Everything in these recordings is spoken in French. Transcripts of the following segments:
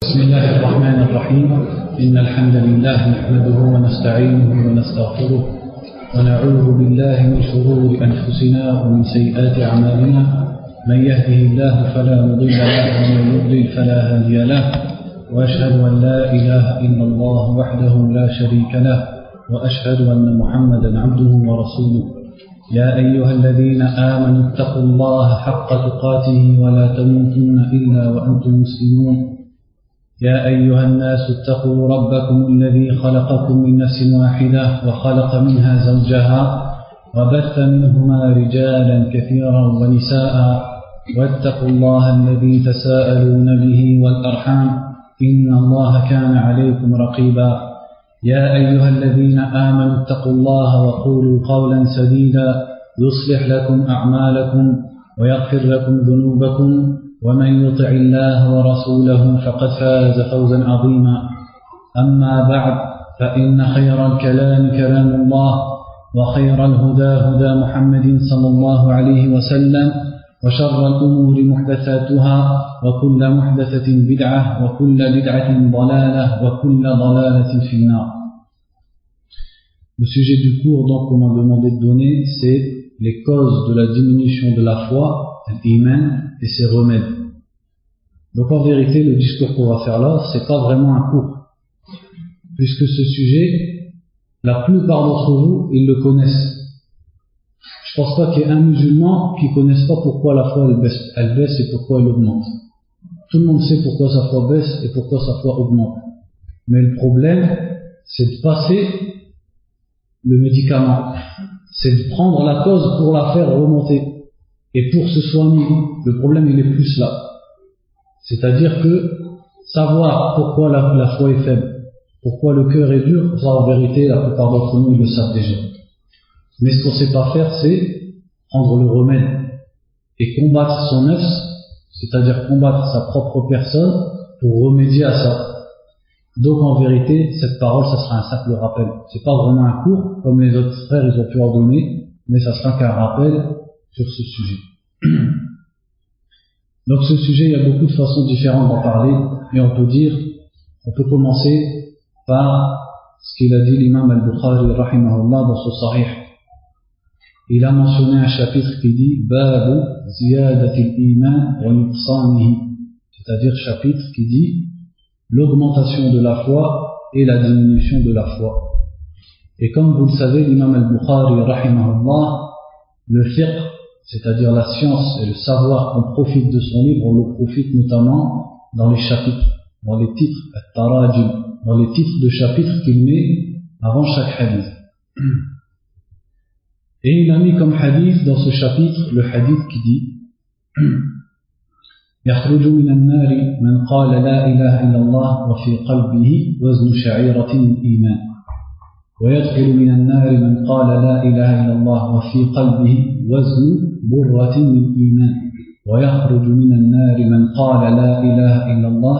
بسم الله الرحمن الرحيم إن الحمد لله نحمده ونستعينه ونستغفره ونعوذ بالله من شرور أنفسنا ومن سيئات أعمالنا من يهده الله فلا مضل له ومن يضلل فلا هادي له وأشهد أن لا إله إلا الله وحده لا شريك له وأشهد أن محمدا عبده ورسوله يا أيها الذين آمنوا اتقوا الله حق تقاته ولا تموتن إلا وأنتم مسلمون يا أيها الناس اتقوا ربكم الذي خلقكم من نفس واحدة وخلق منها زوجها وبث منهما رجالا كثيرا ونساء واتقوا الله الذي تساءلون به والأرحام إن الله كان عليكم رقيبا يا أيها الذين آمنوا اتقوا الله وقولوا قولا سديدا يصلح لكم أعمالكم ويغفر لكم ذنوبكم ومن يطع الله ورسوله فقد فاز فوزا عظيما أما بعد فإن خير الكلام كلام الله وخير الهدى هدى محمد صلى الله عليه وسلم وشر الأمور محدثاتها وكل محدثة بدعة وكل بدعة ضلالة وكل ضلالة في النار. Le sujet du cours donc qu'on m'a demandé de donner, c'est les causes de la diminution de la foi, l'iman, et ses remèdes. Donc en vérité, le discours qu'on va faire là, c'est pas vraiment un cours, puisque ce sujet, la plupart d'entre vous, ils le connaissent. Je pense pas qu'il y ait un musulman qui connaisse pas pourquoi la foi elle baisse et pourquoi elle augmente. Tout le monde sait pourquoi sa foi baisse et pourquoi sa foi augmente. Mais le problème, c'est de passer le médicament, c'est de prendre la cause pour la faire remonter et pour se soigner. Le problème il est plus là, c'est-à-dire que savoir pourquoi la foi est faible, pourquoi le cœur est dur, ça en vérité la plupart d'entre nous ils le savent déjà. Mais ce qu'on ne sait pas faire, c'est prendre le remède et combattre son nefs, c'est-à-dire combattre sa propre personne pour remédier à ça. Donc en vérité, cette parole, ça sera un simple rappel. C'est pas vraiment un cours, comme les autres frères, ils ont pu en donner, mais ça sera qu'un rappel sur ce sujet. Donc ce sujet, il y a beaucoup de façons différentes d'en parler, et on peut commencer par ce qu'il a dit l'imam al-Bukhari, rahimahullah, dans son sahih. Il a mentionné un chapitre qui dit Babu ziyadatil iman wa nuqsanihi, c'est-à-dire chapitre qui dit l'augmentation de la foi et la diminution de la foi. Et comme vous le savez, l'imam al-Bukhari, rahimahullah, le fiqh, c'est-à-dire la science et le savoir qu'on profite de son livre, on le profite notamment dans les chapitres, dans les titres, at-tarajim, dans les titres de chapitres qu'il met avant chaque hadith. Et il a mis comme hadith dans ce chapitre le hadith qui dit يخرج من النار من قال لا إله إلا الله وفي قلبه وزن شعيرة من إيمان ويدخل من النار من قال لا إله إلا الله وفي قلبه وزن برة من إيمان ويخرج من النار من قال لا إله إلا الله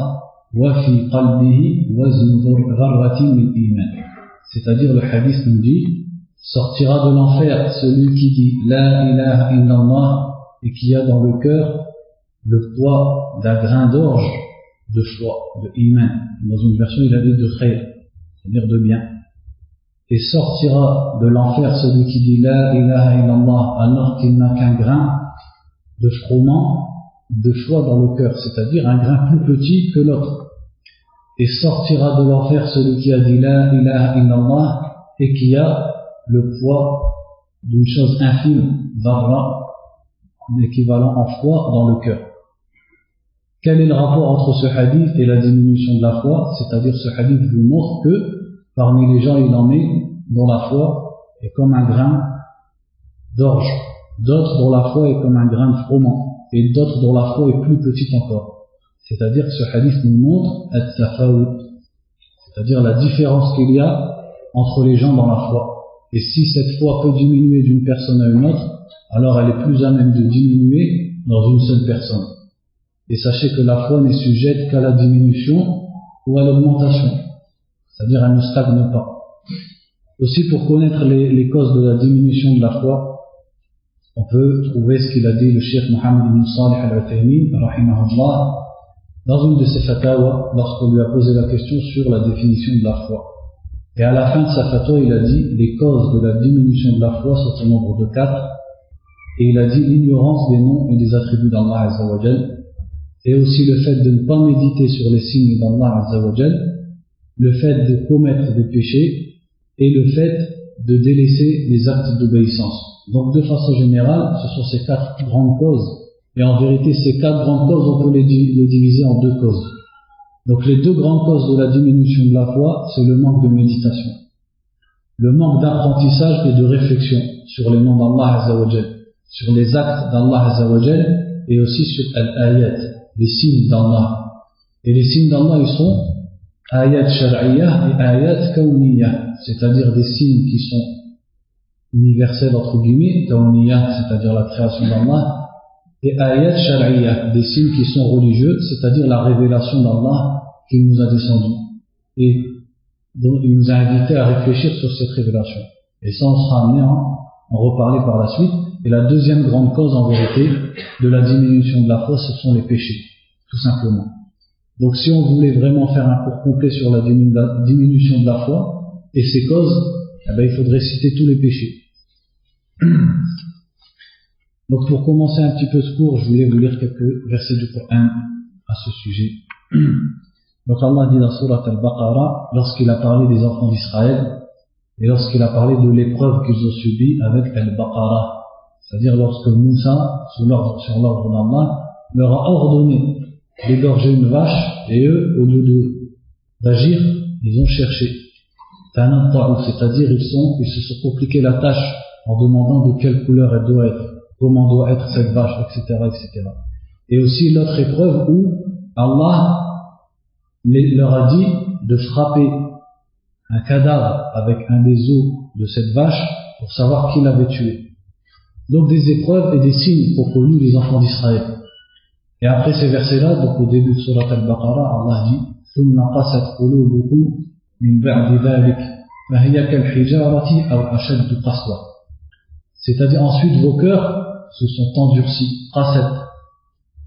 وفي قلبه وزن ذرة من إيمان. C'est-à-dire le hadith nous dit sortira de l'enfer celui qui dit la ilaha illallah et qui a dans le cœur le poids d'un grain d'orge de foi, de iman. Dans une version il a dit de khayr, c'est-à-dire de bien. Et sortira de l'enfer celui qui dit la ilaha illallah alors qu'il n'a qu'un grain de froment de foi dans le cœur, c'est-à-dire un grain plus petit que l'autre. Et sortira de l'enfer celui qui a dit la ilaha illallah et qui a le poids d'une chose infime, dharra, l'équivalent en foi dans le cœur. Quel est le rapport entre ce hadith et la diminution de la foi? C'est-à-dire ce hadith vous montre que parmi les gens il en est dont la foi est comme un grain d'orge, d'autres dont la foi est comme un grain de froment, et d'autres dont la foi est plus petite encore. C'est-à-dire que ce hadith nous montre at-tafawut, c'est-à-dire la différence qu'il y a entre les gens dans la foi. Et si cette foi peut diminuer d'une personne à une autre, alors elle est plus à même de diminuer dans une seule personne. Et sachez que la foi n'est sujette qu'à la diminution ou à l'augmentation, c'est-à-dire elle ne stagne pas. Aussi pour connaître les causes de la diminution de la foi, on peut trouver ce qu'il a dit le cheikh Mohammed ibn Salih al-Uthaymin, rahimahullah, dans une de ses fatawa, lorsqu'on lui a posé la question sur la définition de la foi. Et à la fin de sa fatwa, il a dit les causes de la diminution de la foi sont au nombre de 4. Et il a dit l'ignorance des noms et des attributs d'Allah Azza wa Jal, et aussi le fait de ne pas méditer sur les signes d'Allah Azza wa Jal, le fait de commettre des péchés et le fait de délaisser les actes d'obéissance. Donc de façon générale, ce sont ces 4 grandes causes. Et en vérité, ces 4 grandes causes, on peut les diviser en 2 causes. Donc les 2 grandes causes de la diminution de la foi, c'est le manque de méditation, le manque d'apprentissage et de réflexion sur les noms d'Allah Azza wa Jal, sur les actes d'Allah Azza wa Jal, et aussi sur al-ayat, les signes d'Allah. Et les signes d'Allah, ils sont ayat shar'iyah et ayat kawniyah, c'est-à-dire des signes qui sont universels entre guillemets, kawniyah, c'est-à-dire la création d'Allah, et ayat shar'iyah, des signes qui sont religieux, c'est-à-dire la révélation d'Allah qu'il nous a descendu. Et donc il nous a invités à réfléchir sur cette révélation. Et ça, on sera amené à en reparler par la suite. Et la deuxième grande cause, en vérité, de la diminution de la foi, ce sont les péchés, tout simplement. Donc si on voulait vraiment faire un cours complet sur la diminution de la foi et ses causes, eh bien, il faudrait citer tous les péchés. Donc pour commencer un petit peu ce cours, je voulais vous lire quelques versets du Coran à ce sujet. Donc Allah dit dans Surat Al-Baqarah, lorsqu'il a parlé des enfants d'Israël et lorsqu'il a parlé de l'épreuve qu'ils ont subie avec Al-Baqarah, c'est-à-dire lorsque Moussa, sur l'ordre d'Allah, leur a ordonné d'égorger une vache, et eux, au lieu d'agir, ils ont cherché. C'est-à-dire ils se sont compliqué la tâche en demandant de quelle couleur elle doit être, comment doit être cette vache, etc., etc. Et aussi l'autre épreuve où Allah leur a dit de frapper un cadavre avec un des os de cette vache pour savoir qui l'avait tué. Donc des épreuves et des signes qu'ont connus les enfants d'Israël. Et après ces versets-là, donc au début de Surat Al-Baqarah, Allah dit ثُمَّ قَسَتْ قُلُوبُكُمْ مِنْ بَعْدِ ذَلِكَ فَهِيَ كَالْحِجَارَةِ أَوْ أَشَدُّ قَسْوَةً. C'est-à-dire ensuite vos cœurs se sont endurcis, qasat,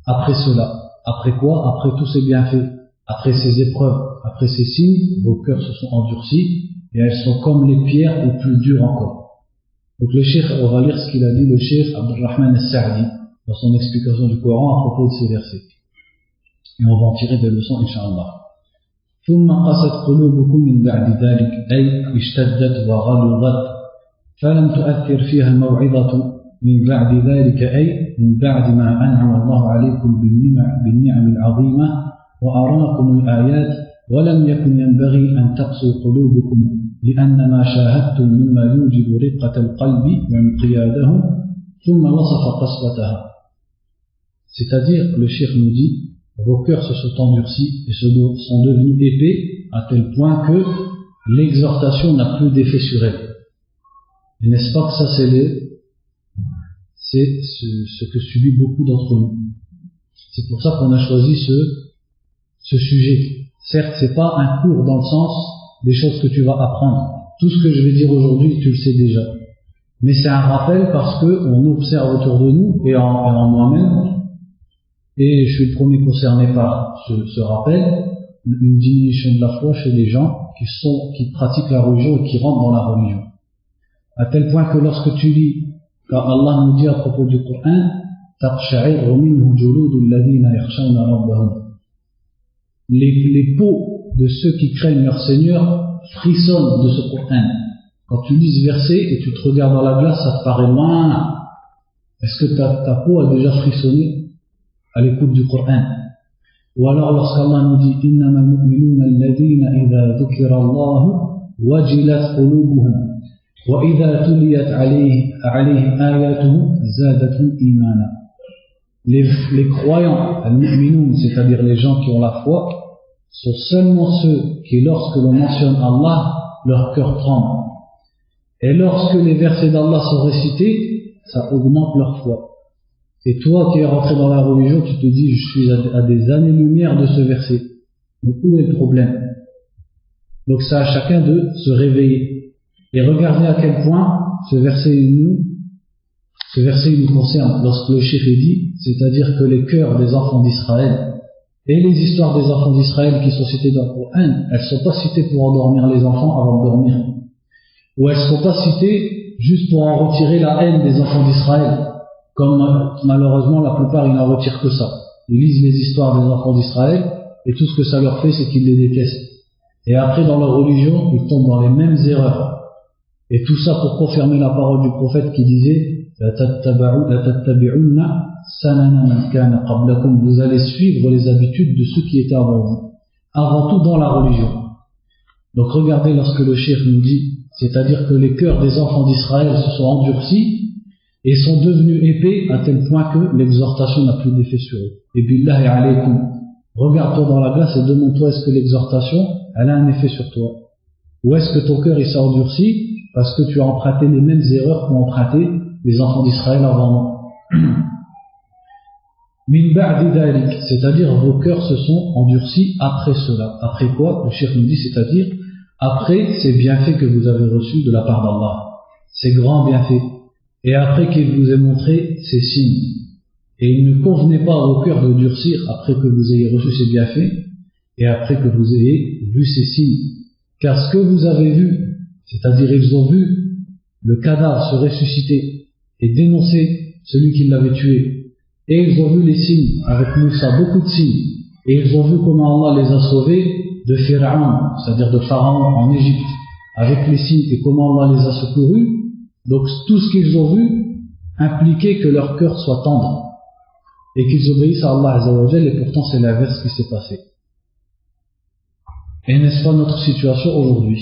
après cela. Après quoi? Après tous ces bienfaits, après ces épreuves, après ces signes, vos cœurs se sont endurcis et elles sont comme les pierres ou plus dures encore. Donc le cheikh, on va lire ce qu'il a dit le cheikh Abdurrahman al-Sa'di dans son explication du Coran à propos de ces versets. Et on va en tirer des leçons, Inch'Allah. ثم قست قلوبكم من بعد ذلك أي اشتدت وغلظت فلم تؤثر فيها الموعظة من بعد ذلك أي من بعد ما أنعم الله عليكم بالنعم العظيمة وأراكم الآيات ولم يكن ينبغي أن تقسوا قلوبكم لأن ما شاهدتم مما يوجب رقة القلب وانقياده ثم وصف قسوتها. C'est-à-dire, le cheikh nous dit, vos cœurs se sont endurcis et sont devenus épais à tel point que l'exhortation n'a plus d'effet sur elles. Et n'est-ce pas que ça c'est ce que subit beaucoup d'entre nous. C'est pour ça qu'on a choisi ce sujet. Certes, c'est pas un cours dans le sens des choses que tu vas apprendre. Tout ce que je vais dire aujourd'hui, tu le sais déjà. Mais c'est un rappel parce que on observe autour de nous et en moi-même, et je suis le premier concerné par ce rappel, une diminution de la foi chez les gens qui pratiquent la religion et qui rentrent dans la religion. À tel point que lorsque tu lis, car Allah nous dit à propos du Coran, les peaux de ceux qui craignent leur Seigneur frissonnent de ce Coran. Quand tu lis ce verset et tu te regardes dans la glace, ça te paraît loin. Est-ce que ta peau a déjà frissonné à l'écoute du Coran? Ou alors lorsqu'Allah nous dit إِنَّمَا الْمُؤْمِنُونَ الَّذِينَ إِذَا ذُكِرَ اللَّهُ وَجِلَتْ قُلُوبُهُمْ وَإِذَا تُلِيَتْ عَلَيْهِمْ آيَاتُهُ زَادَتْهُمْ إِيمَانًا. Les croyants, al-mu'minoun, c'est-à-dire les gens qui ont la foi, sont seulement ceux qui, lorsque l'on mentionne Allah, leur cœur tremble. Et lorsque les versets d'Allah sont récités, ça augmente leur foi. Et toi qui es rentré dans la religion, tu te dis, je suis à des années-lumière de ce verset. Donc où est le problème? Donc c'est à chacun de se réveiller. Et regardez à quel point ce verset nous concerne. Lorsque le cheikh dit, c'est-à-dire que les cœurs des enfants d'Israël Et les histoires des enfants d'Israël qui sont citées dans le Coran, elles ne sont pas citées pour endormir les enfants avant de dormir. Ou elles ne sont pas citées juste pour en retirer la haine des enfants d'Israël. Comme malheureusement la plupart ils n'en retirent que ça. Ils lisent les histoires des enfants d'Israël et tout ce que ça leur fait c'est qu'ils les détestent. Et après dans leur religion ils tombent dans les mêmes erreurs. Et tout ça pour confirmer la parole du prophète qui disait « La tattabi'unna sanana man kana qablakum » vous allez suivre les habitudes de ceux qui étaient avant vous. Avant tout dans la religion. Donc regardez lorsque le cheikh nous dit, c'est-à-dire que les cœurs des enfants d'Israël se sont endurcis et sont devenus épais à tel point que l'exhortation n'a plus d'effet sur eux. Et billahi alaykum, regarde-toi dans la glace et demande-toi est-ce que l'exhortation, elle a un effet sur toi. Ou est-ce que ton cœur il s'est endurci parce que tu as emprunté les mêmes erreurs qu'ont emprunté les enfants d'Israël avant moi. Min ba'di dhalik, c'est-à-dire vos cœurs se sont endurcis après cela. Après quoi? Le cheikh nous dit, c'est-à-dire après ces bienfaits que vous avez reçus de la part d'Allah, ces grands bienfaits, et après qu'il vous ait montré ces signes. Et il ne convenait pas à vos cœurs de durcir après que vous ayez reçu ces bienfaits, et après que vous ayez vu ces signes. Car ce que vous avez vu, c'est-à-dire ils ont vu le cadavre se ressusciter et dénoncer celui qui l'avait tué, et ils ont vu les signes avec Moussa, beaucoup de signes, et ils ont vu comment Allah les a sauvés de Pharaon, c'est-à-dire de Pharaon en Égypte, avec les signes et comment Allah les a secourus. Donc tout ce qu'ils ont vu impliquait que leur cœur soit tendre et qu'ils obéissent à Allah Azza wa Jal, et pourtant c'est l'inverse qui s'est passé. Et n'est-ce pas notre situation aujourd'hui?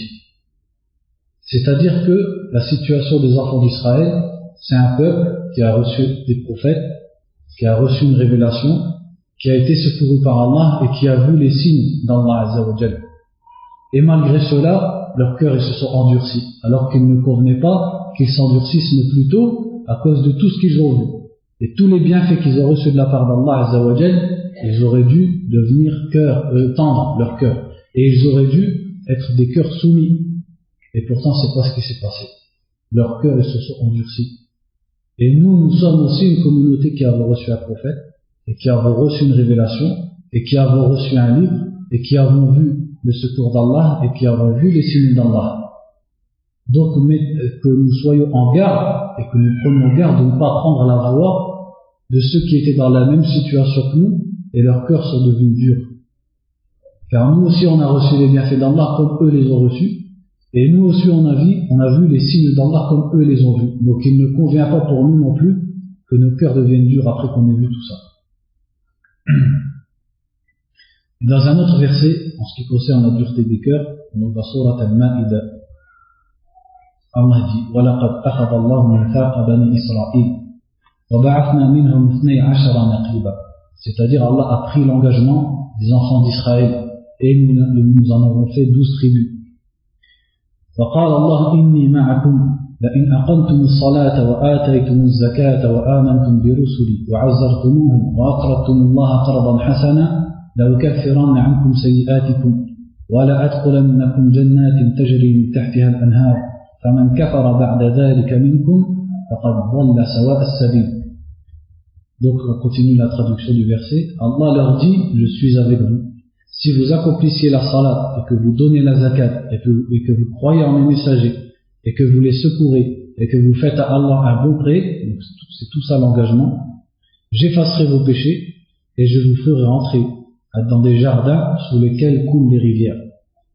C'est-à-dire que la situation des enfants d'Israël, c'est un peuple qui a reçu des prophètes, qui a reçu une révélation, qui a été secouru par Allah et qui a vu les signes d'Allah Azza wa Jal. Et malgré cela, leurs cœurs ils se sont endurcis, alors qu'il ne convenait pas qu'ils s'endurcissent, mais plutôt à cause de tout ce qu'ils ont vu. Et tous les bienfaits qu'ils ont reçus de la part d'Allah Azza wa Jal, ils auraient dû devenir tendre leur cœur. Et ils auraient dû être des cœurs soumis. Et pourtant, c'est pas ce qui s'est passé. Leurs cœurs ils se sont endurcis. Et nous sommes aussi une communauté qui avons reçu un prophète, et qui avons reçu une révélation, et qui avons reçu un livre, et qui avons vu le secours d'Allah, et qui avons vu les signes d'Allah. Donc, que nous soyons en garde, et que nous prenions garde de ne pas prendre la voie de ceux qui étaient dans la même situation que nous, et leurs cœurs sont devenus durs. Car nous aussi on a reçu les bienfaits d'Allah comme eux les ont reçus, et nous aussi on a vu les signes d'Allah comme eux les ont vus. Donc il ne convient pas pour nous non plus que nos cœurs deviennent durs après qu'on ait vu tout ça. Dans un autre verset, en ce qui concerne la dureté des cœurs, on va surat al-Ma'ida. Allah dit وَلَقَدْ أَخَذَ اللَّهُ مِيثَاقَ بَنِي إِسْرَائِيلَ وَبَعَثْنَا مِنْهُمْ 12 نَقِيبًا. C'est-à-dire Allah a pris l'engagement des enfants d'Israël et nous en avons fait 12 tribus. فقال الله إني معكم لئن أقمتم الصلاة وآتيتم الزكاة وآمنتم برسلي وعزرتموهم وأقرضتم الله قرضا حسنا لأكفرن عنكم سيئاتكم ولأدخلنكم جنات تجري من تحتها الأنهار فمن كفر بعد ذلك منكم فقد ضل سواء السبيل. Donc on continue la traduction du verset. Allah leur dit, je suis avec vous. Si vous accomplissiez la salat et que vous donnez la zakat et que vous croyez en mes messagers et que vous les secourez et que vous faites à Allah un beau prêt, c'est tout ça l'engagement, j'effacerai vos péchés et je vous ferai entrer dans des jardins sous lesquels coulent les rivières.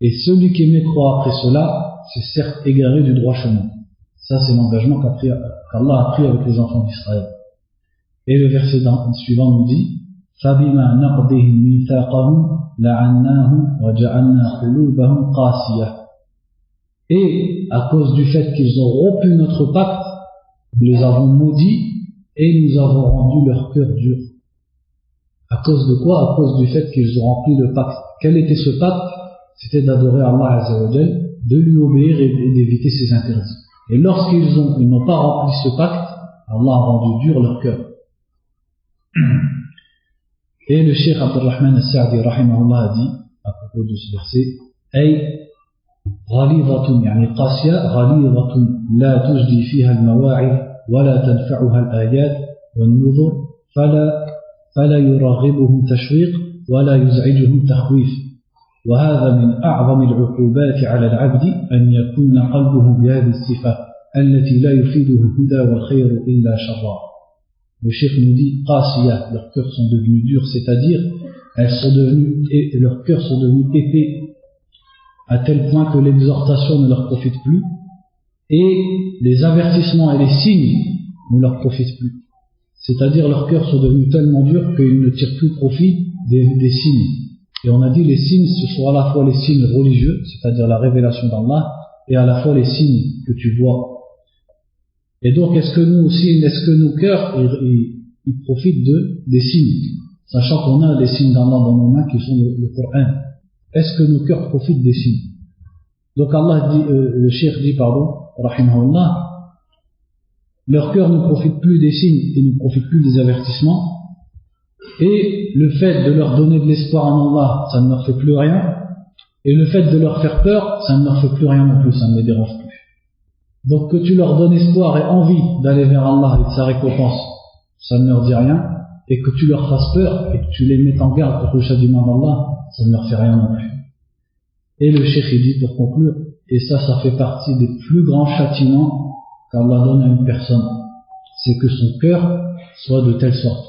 Et celui qui mécroit après cela, c'est certes égaré du droit chemin. Ça c'est l'engagement qu'Allah a pris avec les enfants d'Israël. Et le verset suivant nous dit فَبِمَا نَقْضِهِمْ مِيثَاقَهُمْ لَعَنَّاهُمْ وَجَعَلْنَا قُلُوبَهُمْ قَاسِيَةً. Et à cause du fait qu'ils ont rompu notre pacte, nous les avons maudits et nous avons rendu leur cœur dur. À cause de quoi? À cause du fait qu'ils ont rempli le pacte. Quel était ce pacte? C'était d'adorer Allah Azza wa Jal, de lui obéir et d'éviter ses interdits. Et lorsqu'ils n'ont pas rempli ce pacte, Allah a rendu dur leur cœur. Et le Cheikh Abdurrahman al-Sa'di rahimahullah a dit à propos de ce verset أي غليظة يعني قاسية غليظة لا تجدي فيها المواعظ ولا تنفعها الآيات والنذر فلا يرغبهم تشويق ولا يزعجهم تخويف وهذا من أعظم العقوبات على العبد أن يكون قلبه بهذه الصفة التي لا يفيده الهدى والخير إلا شرا. Le cheikh nous dit qasiyah, leurs cœurs sont devenus durs, c'est-à-dire leurs cœurs sont devenus épais à tel point que l'exhortation ne leur profite plus et les avertissements et les signes ne leur profitent plus. C'est-à-dire leurs cœurs sont devenus tellement durs qu'ils ne tirent plus profit des signes. Et on a dit les signes, ce sont à la fois les signes religieux, c'est-à-dire la révélation d'Allah, et à la fois les signes que tu vois. Et donc est-ce que nos cœurs ils profitent des signes, sachant qu'on a les signes d'Allah dans nos mains qui sont le Coran. Est-ce que nos cœurs profitent des signes? Donc Allah dit, le cheikh dit, rahimahullah, leur cœur ne profite plus des signes et ne profite plus des avertissements, et le fait de leur donner de l'espoir en Allah, ça ne leur fait plus rien, et le fait de leur faire peur, ça ne leur fait plus rien non plus, ça ne les dérange plus. Donc que tu leur donnes espoir et envie d'aller vers Allah et de sa récompense, ça ne leur dit rien, et que tu leur fasses peur et que tu les mettes en garde contre le châtiment d'Allah, ça ne leur fait rien non plus. Et le cheikh dit pour conclure, et ça fait partie des plus grands châtiments qu'Allah donne à une personne, c'est que son cœur soit de telle sorte,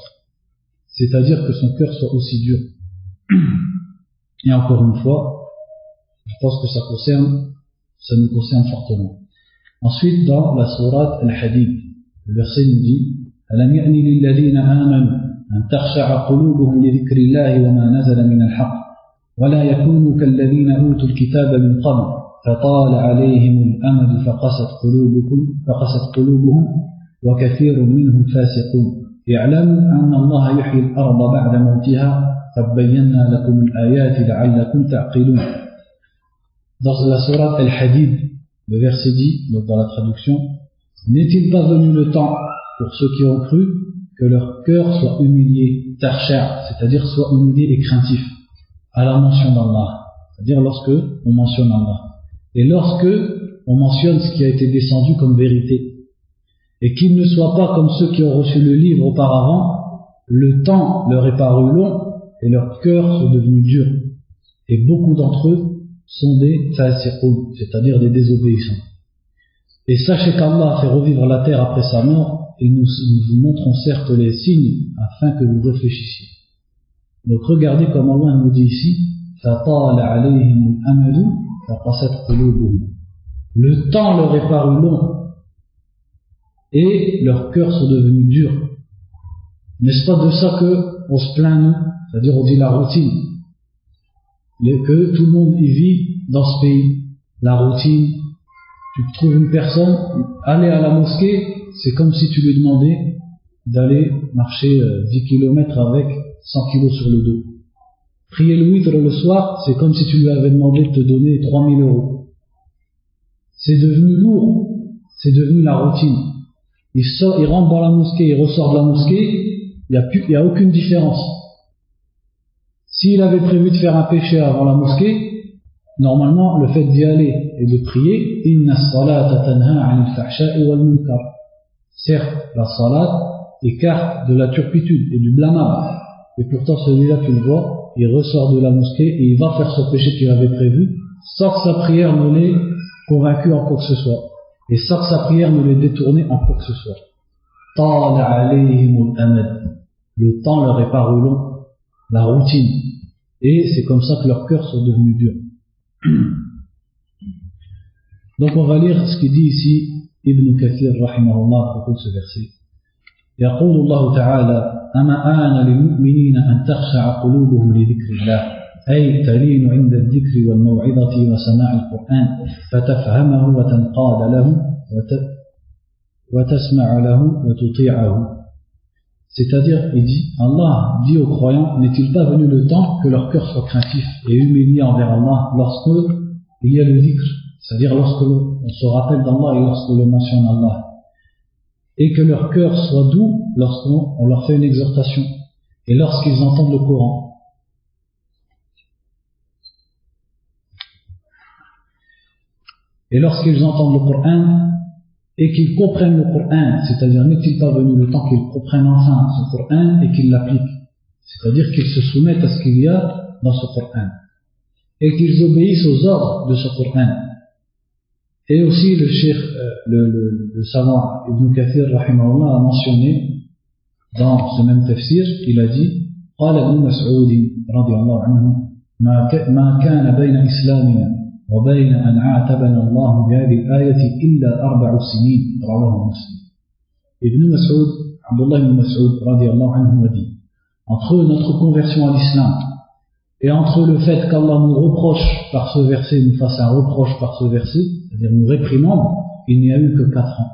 c'est-à-dire que son cœur soit aussi dur. Et encore une fois, je pense que ça nous concerne fortement. Ensuite, dans la sourate Al-Hadid, le verset nous dit أَلَمْ يَأْنِ لِلَّذِينَ آمَنُوا أَن تَخْشَعَ قُلُوبُهُمْ لِذِكْرِ اللَّهِ وَمَا نَزَلَ مِنَ الْحَقِّ وَلَا يَكُونُوا كَالَّذِينَ أُوتُوا الْكِتَابَ مِنْ قَبْلُ فَطَالَ عَلَيْهِمُ الْأَمَدُ فَقَسَتْ قُلُوبُهُمْ وَكَثِيرٌ مِنْهُمْ فَاسِقُونَ اعْلَمُوا أَنَّ اللَّهَ يُحْيِي الْأَرْضَ بَعْدَ مَوْتِهَا قَدْ بَيَّنَّا لَكُمُ الْآيَاتِ لَعَلَّكُمْ تَعْقِلُونَ. Dans la sourate Al-Hadid, le verset dit, donc dans la traduction, n'est-il pas venu le temps pour ceux qui ont cru que leur cœur soit humilié, tarcha, c'est-à-dire soit humilié et craintif à la mention d'Allah, c'est-à-dire lorsque on mentionne Allah, et lorsque on mentionne ce qui a été descendu comme vérité, et qu'ils ne soient pas comme ceux qui ont reçu le livre auparavant, le temps leur est paru long et leurs cœurs sont devenus durs, et beaucoup d'entre eux sont des fasiqoun, c'est-à-dire des désobéissants. Et sachez qu'Allah fait revivre la terre après sa mort, et nous vous montrons certes les signes afin que vous réfléchissiez. Donc regardez comme Allah nous dit ici, فَطَالَ عَلَيْهِمُ الْأَمَدُ فَقَسَتْ قُلُوبُهُم. Le temps leur est paru long, et leurs cœurs sont devenus durs. N'est-ce pas de ça qu'on se plaint nous? C'est-à-dire on dit la routine, que tout le monde y vit dans ce pays. La routine, tu trouves une personne, aller à la mosquée, c'est comme si tu lui demandais d'aller marcher 10 km avec 100 kg sur le dos. Prier le witr le soir, c'est comme si tu lui avais demandé de te donner 3000 €. C'est devenu lourd, c'est devenu la routine. Il rentre dans la mosquée, il ressort de la mosquée, il n'y a aucune différence. S'il avait prévu de faire un péché avant la mosquée, normalement, le fait d'y aller et de prier, inna as-salata tanha 'anil fahsha'i wal munkar. Certes, la salat écarte de la turpitude et du blâmable. Et pourtant, celui-là, tu le vois, il ressort de la mosquée et il va faire ce péché qu'il avait prévu, sans que sa prière ne l'ait convaincu en quoi que ce soit. Et sans que sa prière ne l'ait détourné en quoi que ce soit. Tala 'alayhimul amad. Le temps leur est paru long, la routine. Et c'est comme ça que leurs cœurs sont devenus durs. Donc on va lire ce qu'il dit ici Ibn Kathir rahimahullah à propos de ce verset. يقول الله تعالى أما آن للمؤمنين أن تخشع قلوبهم لذكر الله أي تلين عند الذكر والموعظة وسماع القرآن فتفهمه وتنقاد له وتسمع له وتطيعه. C'est-à-dire, il dit, Allah dit aux croyants, n'est-il pas venu le temps que leur cœur soit craintif et humilié envers Allah lorsque il y a le dhikr, c'est-à-dire lorsque l'on se rappelle d'Allah et lorsque l'on mentionne Allah, et que leur cœur soit doux lorsqu'on leur fait une exhortation et lorsqu'ils entendent le Coran. Et lorsqu'ils entendent le Coran et qu'ils comprennent le Coran, c'est-à-dire n'est-il pas venu le temps qu'ils comprennent enfin ce Coran et qu'ils l'appliquent, c'est-à-dire qu'ils se soumettent à ce qu'il y a dans ce Coran et qu'ils obéissent aux ordres de ce Coran. Et aussi le savant Ibn Kathir rahimahullah a mentionné dans ce même tafsir, il a dit قال ابن مسعود رضي الله عنه ما كان بين إسلامنا وبين أن عاتبنا الله بهذه الآية إلا 4 سنين رواه مسلم. Ibn Mas'ud, Abdullah ibn Mas'ud radiyallahu anhu a dit, entre notre conversion à l'islam et entre le fait qu'Allah nous reproche par ce verset, nous fasse un reproche par ce verset, c'est-à-dire nous réprimande, il n'y a eu que 4 ans.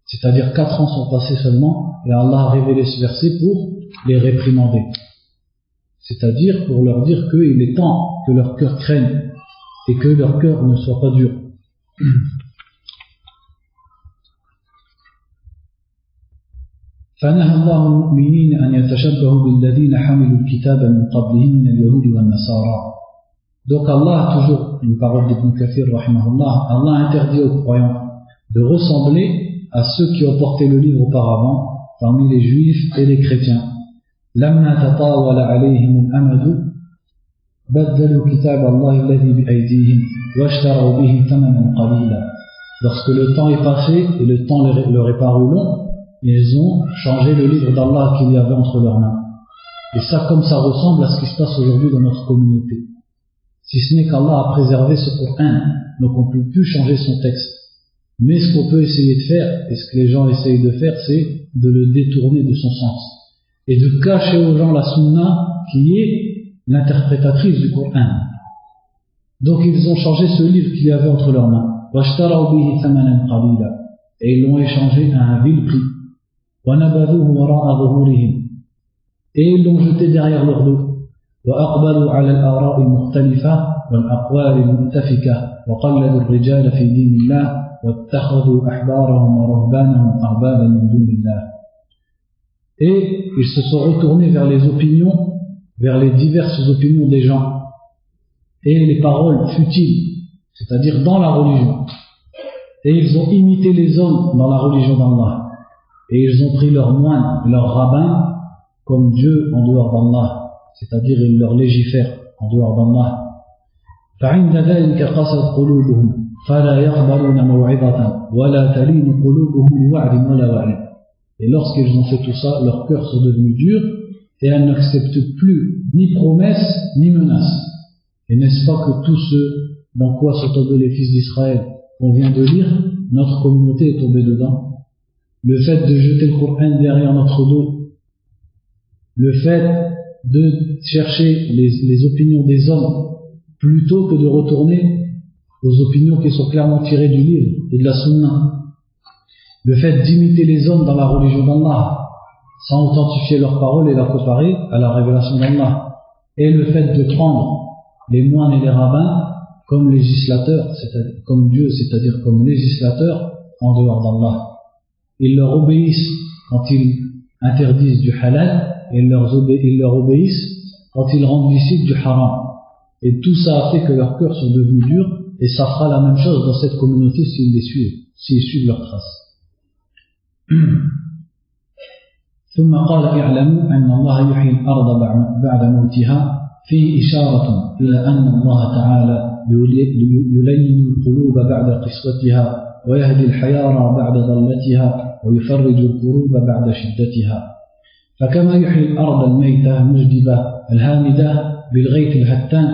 C'est-à-dire 4 ans sont passés seulement et Allah a révélé ce verset pour les réprimander. C'est-à-dire pour leur dire qu'il est temps que leur cœur craigne et que leur cœur ne soit pas dur. فنهى الله المؤمنين أن يتشبهوا بالذين حملوا الكتاب من قبلهم من اليهود والنصارى. Donc Allah, toujours une parole d'Ibn Kathir rahimahullah, Allah interdit aux croyants de ressembler à ceux qui ont porté le livre auparavant parmi les juifs et les chrétiens. لما تطاول عليهم الأمد بدلوا كتاب الله الذي بأيديهم واشتروا به ثمنا قليلا. Lorsque le temps est passé et le temps leur est paru long, ils ont changé le livre d'Allah qu'il y avait entre leurs mains. Et ça, comme ça ressemble à ce qui se passe aujourd'hui dans notre communauté. Si ce n'est qu'Allah a préservé ce Coran, donc on ne peut plus changer son texte. Mais ce qu'on peut essayer de faire, et ce que les gens essayent de faire, c'est de le détourner de son sens. Et de cacher aux gens la sunna qui est l'interprétatrice du Coran. Donc ils ont changé ce livre qu'il y avait entre leurs mains. Et ils l'ont échangé à un vil prix. Et ils l'ont jeté derrière leur dos. وأقبلوا على الآراء المختلفة والأقوال المتفقة وقلدوا الرجال في دين الله واتخذوا أحبارهم ورهبانهم أربابا من دون الله. Et ils se sont retournés vers les opinions, vers les diverses opinions des gens et les paroles futiles, c'est-à-dire dans la religion. Et ils ont imité les hommes dans la religion d'Allah. Et ils ont pris leurs moines et leurs rabbins comme Dieu en dehors d'Allah. C'est-à-dire ils leur légifèrent en dehors d'Allah. فعند ذلك قست قلوبهم فلا يقبلون موعظة ولا تلين قلوبهم لوعد ولا وعيد. Et lorsqu'ils ont fait tout ça, leurs cœurs sont devenus durs et elles n'acceptent plus ni promesses ni menaces. Et n'est-ce pas que tout ce dans quoi sont tombés les fils d'Israël qu'on vient de lire, notre communauté est tombée dedans. Le fait de jeter le Coran derrière notre dos, le fait de chercher les opinions des hommes plutôt que de retourner aux opinions qui sont clairement tirées du livre et de la sunna, le fait d'imiter les hommes dans la religion d'Allah sans authentifier leurs paroles et la comparer à la révélation d'Allah, et le fait de prendre les moines et les rabbins comme législateurs, c'est-à-dire comme Dieu, c'est-à-dire comme législateurs en dehors d'Allah. Ils leur obéissent quand ils interdisent du halal et ils leur obéissent quand ils rendent licite du haram. Et tout ça a fait que leurs cœurs sont devenus durs, et ça fera la même chose dans cette communauté s'ils les suivent, s'ils suivent leurs traces. ثم قال اعلموا أن الله يحيي الأرض بعد موتها فيه إشارة إلى أن الله تعالى يلين القلوب بعد قسوتها ويهدي الحيارى بعد ضلتها ويفرج الكروب بعد شدتها. فكما يحيي الأرض الميتة المجدبة الهامدة بالغيث الهتان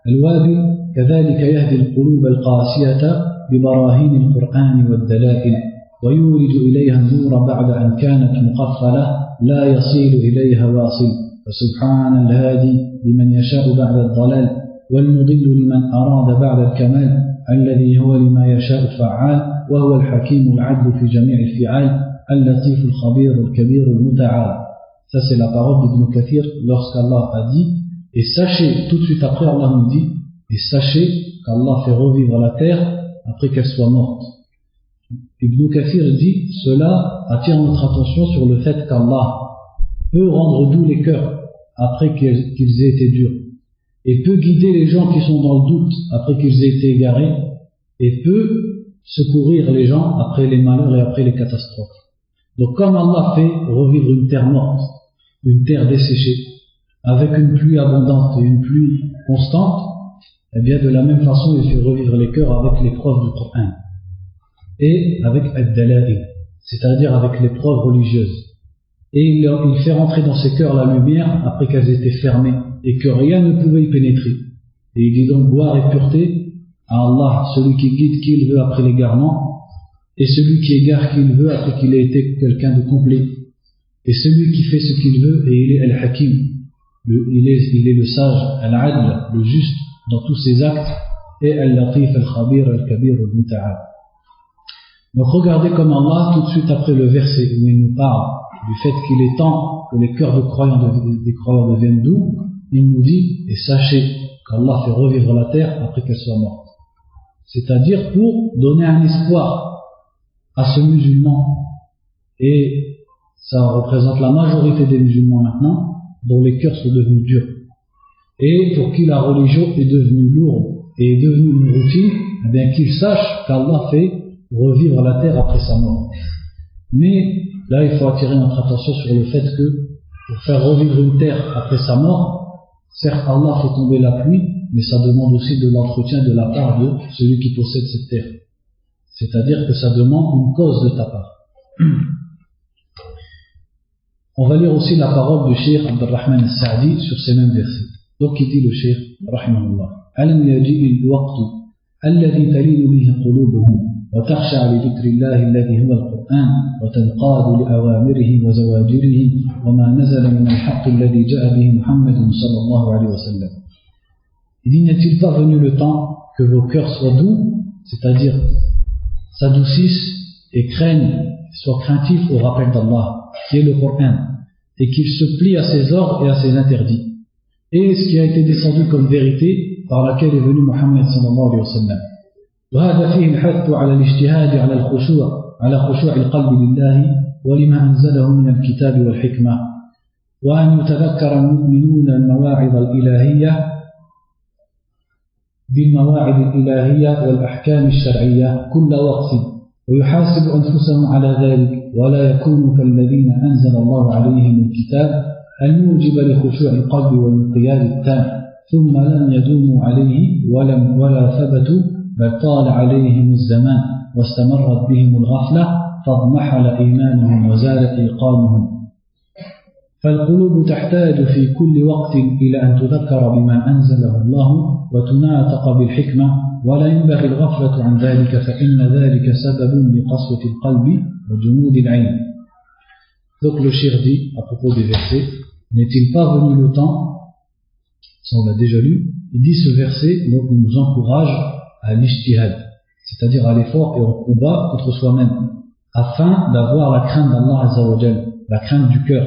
الوابل، كذلك يهدي القلوب القاسية ببراهين القرآن والدلائل ويولد إليها النور بعد أن كانت مقفلة لا يصيل إليها واصل. فسبحان الهادي لمن يشاء بعد الضلال والمضل لمن أراد بعد الكمال الذي هو لما يشاء فعال وهو الحكيم العدل في جميع الفعال اللطيف الخبير الكبير المتعال. Ça c'est la parole d'Ibn Kathir lorsqu'Allah a dit, et sachez, tout de suite après Allah nous dit, et sachez qu'Allah fait revivre la terre après qu'elle soit morte. Ibn Kathir dit, cela attire notre attention sur le fait qu'Allah peut rendre doux les cœurs après qu'ils aient été durs, et peut guider les gens qui sont dans le doute après qu'ils aient été égarés, et peut secourir les gens après les malheurs et après les catastrophes. Donc comme Allah fait revivre une terre morte, une terre desséchée, avec une pluie abondante et une pluie constante, eh bien de la même façon il fait revivre les cœurs avec l'épreuve du Coran et avec ad-dalail, c'est-à-dire avec l'épreuve religieuse. Et il fait rentrer dans ces cœurs la lumière après qu'elles étaient fermées et que rien ne pouvait y pénétrer. Et il dit donc gloire et pureté à Allah, celui qui guide qui il veut après l'égarement, et celui qui égare qui il veut après qu'il ait été quelqu'un de complet, et celui qui fait ce qu'il veut, et il est Al-Hakim, il est le sage, Al-Adl, le juste dans tous ses actes, et Al-Latif, Al-Khabir, Al-Kabir, Al-Muta'al. Donc regardez comme Allah, tout de suite après le verset où il nous parle du fait qu'il est temps que les cœurs des croyants deviennent doux, il nous dit, et sachez qu'Allah fait revivre la terre après qu'elle soit morte. C'est-à-dire pour donner un espoir à ce musulman, et ça représente la majorité des musulmans maintenant, dont les cœurs sont devenus durs, et pour qui la religion est devenue lourde et est devenue une routine, eh bien qu'il sache qu'Allah fait revivre la terre après sa mort. Mais là il faut attirer notre attention sur le fait que pour faire revivre une terre après sa mort, certes Allah fait tomber la pluie, mais ça demande aussi de l'entretien de la part de celui qui possède cette terre. C'est-à-dire que ça demande une cause de ta part. On va lire aussi la parole du Cheikh Abdurrahman al-Sa'di sur ces mêmes versets. Donc il dit le Cheikh, rahimahullah, Alam yaji'i al-waqtu alladhi talinu bihi qulubuhum وتخشع لذكر الله الذي هو القرآن وتنقاد لأوامره وزواجره وما نزل من الحق الذي جاء به محمد صلى الله عليه وسلم. Il dit, n'est-il pas venu le temps que vos cœurs soient doux, c'est-à-dire s'adoucissent et craignent, soient craintifs au rappel d'Allah, qui est le Coran, et qu'ils se plient à ses ordres et à ses interdits, et ce qui a été descendu comme vérité par laquelle est venu Muhammad sallallahu alayhi wa sallam. وهذا فيه الحث على الاجتهاد على خشوع القلب لله ولما أنزله من الكتاب والحكمة وأن يتذكر المؤمنون المواعظ الإلهية بالمواعظ الإلهية والأحكام الشرعية كل وقت ويحاسب أنفسهم على ذلك ولا يكونوا كالذين أنزل الله عليهم الكتاب الموجب لخشوع القلب والانقياد التام ثم لم يدوموا عليه ولا ثبتوا بل طال عليهم الزمان واستمرت بهم الغفلة فاضمحل إيمانهم وزال إيقانهم فالقلوب تحتاج في كل وقت إلى أن تذكر بما أنزله الله وتناطق بالحكمة ولا ينبغي الغفلة عن ذلك فإن ذلك سبب لقسوة القلب وجمود العين. Donc le Cheikh dit à propos des versets, n'est-il pas venu le temps, ça on l'a déjà lu, il dit ce verset, donc il nous encourage à l'ijtihad, c'est-à-dire à l'effort et au combat contre soi-même, afin d'avoir la crainte d'Allah Azza wa Jal, la crainte du cœur.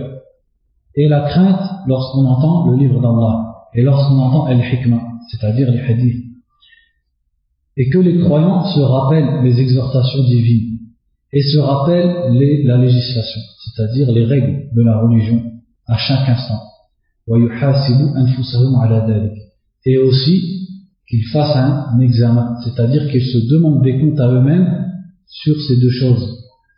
Et la crainte lorsqu'on entend le livre d'Allah, et lorsqu'on entend al-hikmah, c'est-à-dire les hadiths. Et que les croyants se rappellent les exhortations divines, et se rappellent la législation, c'est-à-dire les règles de la religion, à chaque instant. وَيُحَاسِبُ أَنفُسَهُمْ عَلَى ذَلِكَ. Et aussi, qu'ils fassent un examen, c'est-à-dire qu'ils se demandent des comptes à eux-mêmes sur ces deux choses,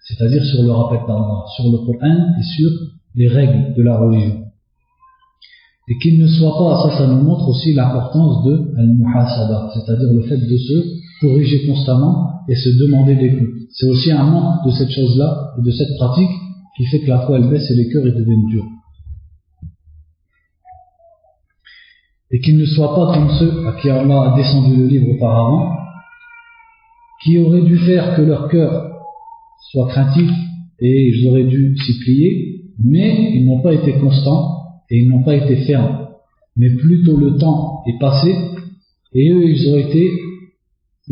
c'est-à-dire sur le rappel d'Allah, sur le Coran et sur les règles de la religion. Et qu'ils ne soient pas, ça nous montre aussi l'importance de al-muhasaba, c'est-à-dire le fait de se corriger constamment et se demander des comptes. C'est aussi un manque de cette chose-là et de cette pratique qui fait que la foi elle baisse et les cœurs ils deviennent durs. Et qu'ils ne soient pas comme ceux à qui Allah a descendu le livre auparavant, qui auraient dû faire que leur cœur soit craintif et ils auraient dû s'y plier, mais ils n'ont pas été constants et ils n'ont pas été fermes. Mais plutôt le temps est passé et eux ils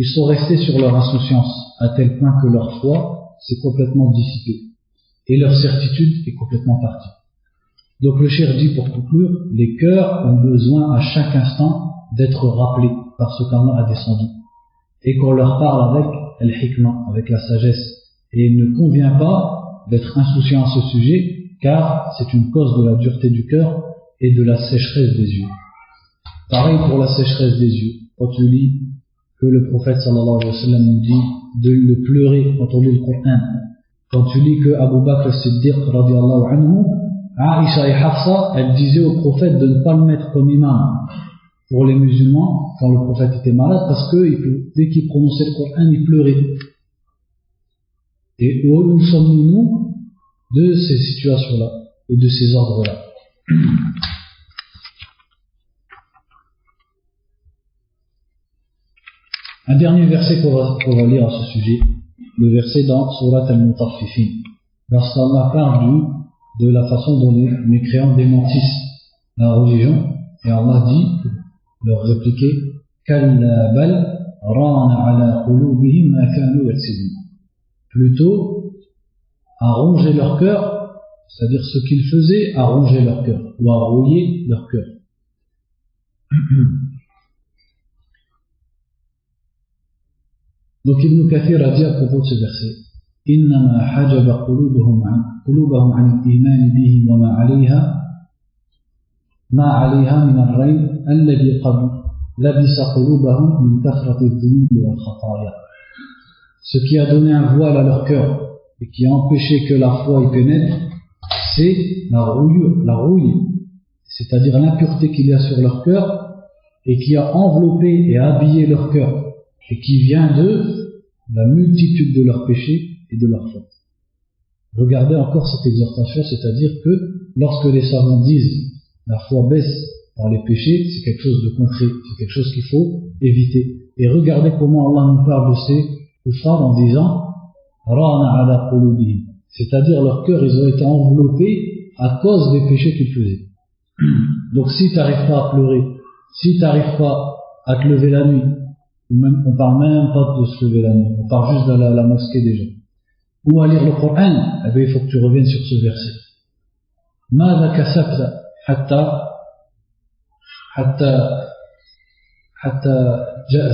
sont restés sur leur insouciance à tel point que leur foi s'est complètement dissipée et leur certitude est complètement partie. Donc le Cheikh dit pour conclure, les cœurs ont besoin à chaque instant d'être rappelés par ce qu'Allah a descendu et qu'on leur parle avec al-hikmah, avec la sagesse. Et il ne convient pas d'être insouciant à ce sujet car c'est une cause de la dureté du cœur et de la sécheresse des yeux. Pareil pour la sécheresse des yeux. Quand tu lis que le prophète sallallahu alayhi wa sallam nous dit de pleurer quand on lit le Coran, quand tu lis que Abu Bakr as-Siddiq radiyallahu anhu Aïcha et Hafsa, elles disaient au prophète de ne pas le mettre comme imam pour les musulmans quand le prophète était malade, parce que dès qu'il prononçait le Coran, il pleurait. Et où sommes-nous, nous, de ces situations-là et de ces ordres-là? Un dernier verset qu'on va lire à ce sujet, le verset dans Surat Al-Mutaffifin, lorsqu'Allah parle de la façon dont les mécréants démentissent la religion, et Allah dit, leur répliquer, Kalla bal rana ala qulubihim ma kanu yaksibun. Plutôt, à ronger leur cœur, c'est-à-dire ce qu'ils faisaient, à ronger leur cœur, ou à rouiller leur cœur. Donc Ibn Kathir a dit à propos de ce verset, إنما حجب قلوبهم عن الإيمان به وما عليها من الرين الذي قد لبس قلوبهم من كثرة الذنوب والخطايا. Ce qui a donné un voile à leur cœur et qui a empêché que la foi y pénètre, c'est la rouille, c'est-à-dire l'impureté qu'il y a sur leur cœur et qui a enveloppé et habillé leur cœur et qui vient de la multitude de leurs péchés et de leurs fautes. Regardez encore cette exhortation, c'est-à-dire que lorsque les savants disent la foi baisse par les péchés, c'est quelque chose de concret, c'est quelque chose qu'il faut éviter. Et regardez comment Allah nous parle de ces kuffars en disant Rana ala qulubihim, c'est-à-dire leur cœur, ils ont été enveloppés à cause des péchés qu'ils faisaient. Donc si tu n'arrives pas à pleurer, si tu n'arrives pas à te lever la nuit, ou même, on parle même pas de se lever la nuit, on parle juste de la mosquée déjà, ou à lire le Coran, eh bien, il faut que tu reviennes sur ce verset. ماذا كسبت حتى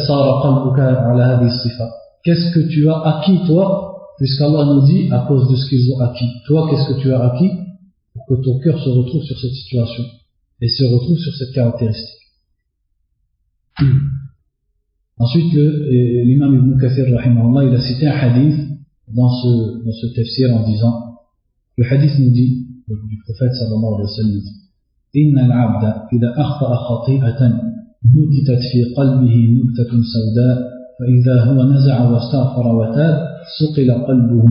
صار قلبك على هذه الصفة. Qu'est-ce que tu as acquis toi, puisqu'Allah nous dit à cause de ce qu'ils ont acquis. Toi, qu'est-ce que tu as acquis pour que ton cœur se retrouve sur cette situation et se retrouve sur cette caractéristique. Ensuite, l'imam Ibn Kathir rahimahullah, il a cité un hadith dans ce tafsir en disant, le hadith nous dit du prophète sallallahu alayhi wa sallam, إن العبد إذا أخطأ خطيئة نكتت في قلبه نكتة سوداء فإذا هو نزع واستغفر وتاب صقل قلبه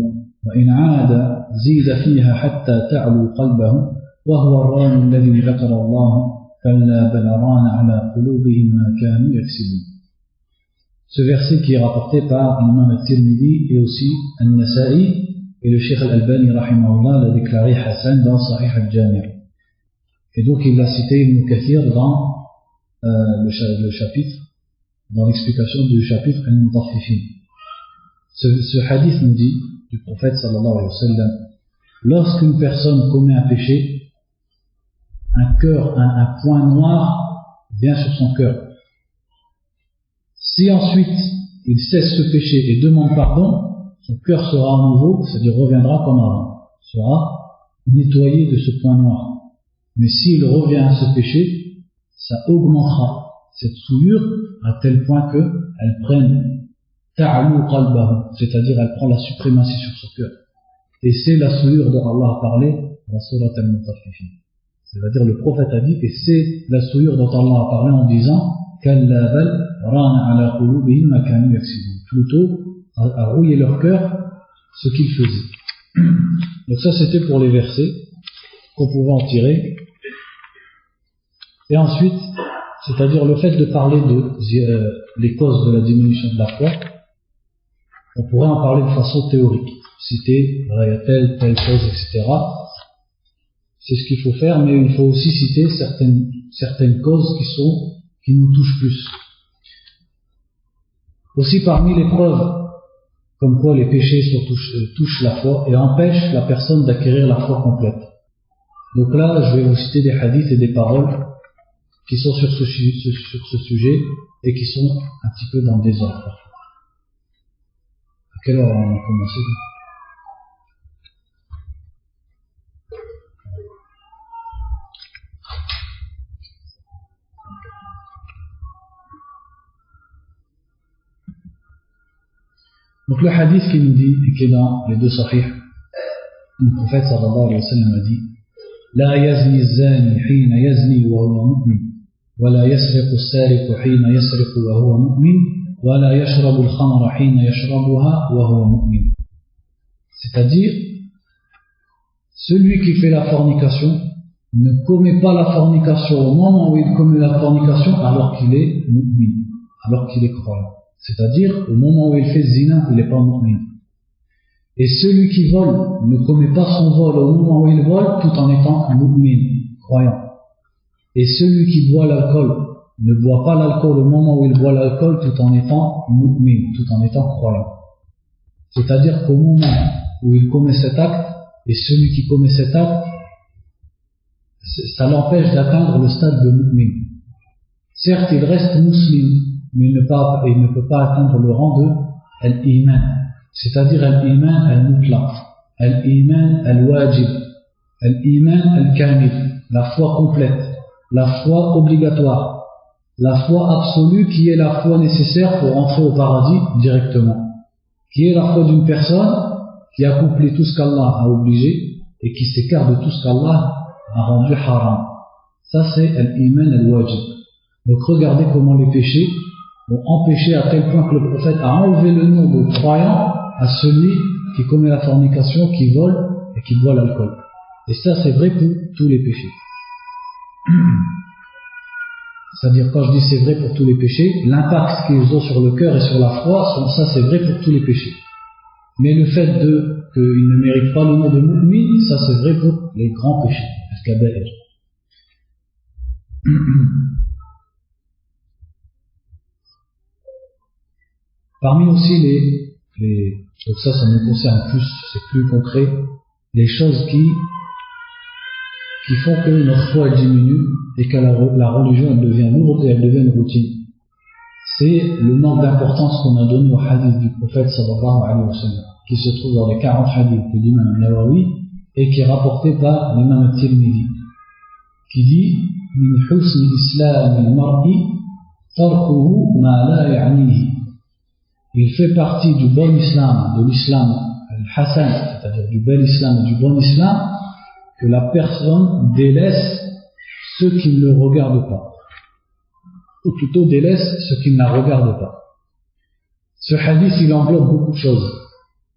وإن عاد زيد فيها حتى تعلو قلبه وهو الران الذي ذكر الله كلا بل ران على قلوبهم ما كانوا يكسبون. Ce verset qui est rapporté par l'imam al-Tirmidhi et aussi al-Nasa'i, et le Cheikh al-Albani rahimahullah l'a déclaré Hassan dans Sahih al-Jami'. Et donc il l'a cité Ibn Kathir dans le chapitre, dans l'explication du chapitre al-Mutaffifin. Ce hadith nous dit du prophète sallallahu alayhi wa sallam, lorsqu'une personne commet un péché, un point noir vient sur son cœur. Si ensuite il cesse ce péché et demande pardon, son cœur sera à nouveau, c'est-à-dire reviendra comme avant, sera nettoyé de ce point noir. Mais s'il revient à ce péché, ça augmentera cette souillure à tel point qu'elle prenne ta'alu qalbahu, c'est-à-dire elle prend la suprématie sur son cœur. Et c'est la souillure dont Allah a parlé dans Surat Al-Mutaffifin. C'est-à-dire le prophète a dit, et c'est la souillure dont Allah a parlé en disant Kalla bal rana ala qulubihim ma kanu yaksibun, plutôt à rouiller leur cœur ce qu'ils faisaient. Donc ça c'était pour les versets qu'on pouvait en tirer. Et ensuite, c'est-à-dire le fait de parler les causes de la diminution de la foi, on pourrait en parler de façon théorique, citer telle cause, etc. C'est ce qu'il faut faire, mais il faut aussi citer certaines causes qui nous touchent plus. Aussi parmi les preuves comme quoi les péchés touchent la foi et empêchent la personne d'acquérir la foi complète. Donc là, je vais vous citer des hadiths et des paroles qui sont sur ce sujet et qui sont un petit peu dans le désordre. À quelle heure on a commencé ? Donc le hadith qui nous dit, et qui est dans les deux sahih, le prophète sallallahu alayhi wa sallam a dit لا يزني الزاني حين يزني وهو مؤمن ولا يسرق السارق حين يسرق وهو مؤمن ولا يشرب الخمر حين يشربها وهو مؤمن. C'est-à-dire, celui qui fait la fornication ne commet pas la fornication au moment où il commet la fornication alors qu'il est mu'min, alors qu'il est croyant. C'est-à-dire, au moment où il fait zina, il n'est pas mu'min. Et celui qui vole ne commet pas son vol au moment où il vole tout en étant mu'min, croyant. Et celui qui boit l'alcool ne boit pas l'alcool au moment où il boit l'alcool tout en étant mu'min, tout en étant croyant. C'est-à-dire qu'au moment où il commet cet acte, et celui qui commet cet acte, ça l'empêche d'atteindre le stade de mu'min. Certes, il reste musulman, mais il ne peut pas atteindre le rang de al-iman, c'est-à-dire al-iman al-mutlaq, al-iman al-wajib, al-iman al-kamil, la foi complète, la foi obligatoire, la foi absolue qui est la foi nécessaire pour entrer au paradis directement, qui est la foi d'une personne qui accomplit tout ce qu'Allah a obligé et qui s'écarte de tout ce qu'Allah a rendu haram. Ça c'est al-iman al-wajib. Donc regardez comment les péchés ont empêché à tel point que le prophète a enlevé le nom de croyant à celui qui commet la fornication, qui vole et qui boit l'alcool. Et ça c'est vrai pour tous les péchés. C'est-à-dire quand je dis c'est vrai pour tous les péchés, l'impact qu'ils ont sur le cœur et sur la foi, ça c'est vrai pour tous les péchés. Mais le fait qu'ils ne méritent pas le nom de mu'min, ça c'est vrai pour les grands péchés, al-kaba'ir. Parmi aussi donc ça nous concerne plus, c'est plus concret, les choses qui font que notre foi elle diminue et que la religion elle devient lourde et elle devient une routine. C'est le manque d'importance qu'on a donné au hadith du prophète sallallahu alayhi wa sallam, qui se trouve dans les 40 hadiths de l'imam Nawawi et qui est rapporté par l'imam Tirmidhi, qui dit min husni islam al-mar'i tarkuhu ma la ya'nihi. Il fait partie du bon islam, de l'islam al-hasan, c'est-à-dire du bel islam et du bon islam, que la personne délaisse ce qui ne le regarde pas, ou plutôt délaisse ce qui ne la regarde pas. Ce hadith il englobe beaucoup de choses.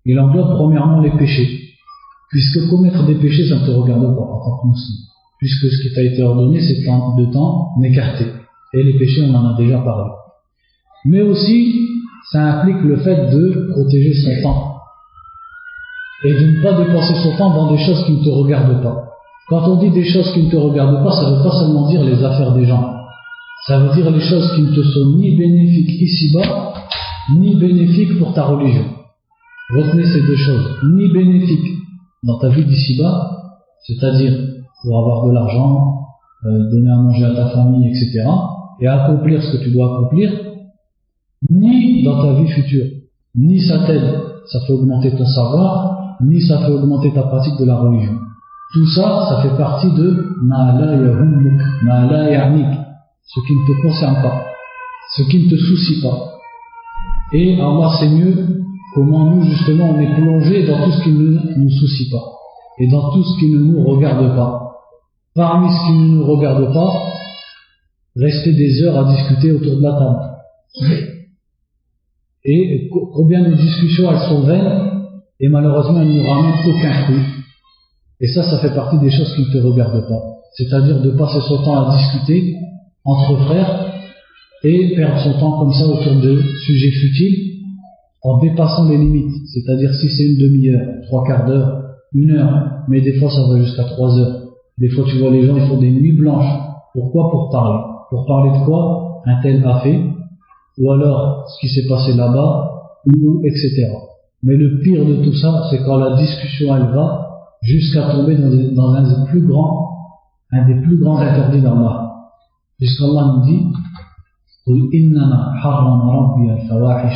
Il englobe premièrement les péchés, puisque commettre des péchés ça ne te regarde pas en tant que musulman, puisque ce qui t'a été ordonné c'est de t'en écarter, et les péchés on en a déjà parlé. Mais aussi ça implique le fait de protéger son temps et de ne pas dépenser son temps dans des choses qui ne te regardent pas. Quand on dit des choses qui ne te regardent pas, ça ne veut pas seulement dire les affaires des gens, ça veut dire les choses qui ne te sont ni bénéfiques ici-bas ni bénéfiques pour ta religion. Retenez ces deux choses, ni bénéfiques dans ta vie d'ici-bas, c'est-à-dire pour avoir de l'argent, donner à manger à ta famille, etc., et accomplir ce que tu dois accomplir, ni dans ta vie future, ni ça t'aide, ça fait augmenter ton savoir, ni ça fait augmenter ta pratique de la religion. Tout ça, ça fait partie de ma la yahummuk, ma la ya'nik, ce qui ne te concerne pas, ce qui ne te soucie pas. Et Allah sait mieux comment nous justement on est plongé dans tout ce qui ne nous soucie pas et dans tout ce qui ne nous regarde pas. Parmi ce qui ne nous regarde pas, rester des heures à discuter autour de la table. Et combien de discussions elles sont vaines et malheureusement elles ne nous ramènent aucun fruit. Et ça fait partie des choses qui ne te regardent pas. C'est-à-dire de passer son temps à discuter entre frères et perdre son temps comme ça autour de sujets futiles en dépassant les limites. C'est-à-dire si c'est une demi-heure, 3/4 d'heure, 1 heure, mais des fois ça va jusqu'à 3 heures. Des fois tu vois les gens ils font des nuits blanches. Pourquoi? Pour parler. Pour parler de quoi? Un tel a fait, ou alors ce qui s'est passé là-bas, ou etc. Mais le pire de tout ça, c'est quand la discussion elle va jusqu'à tomber dans un des plus grands interdits d'Allah. Puisqu'Allah nous dit قُلْ إِنَّمَا حَرَّمَ رَبِّيَ الْفَوَاحِشَ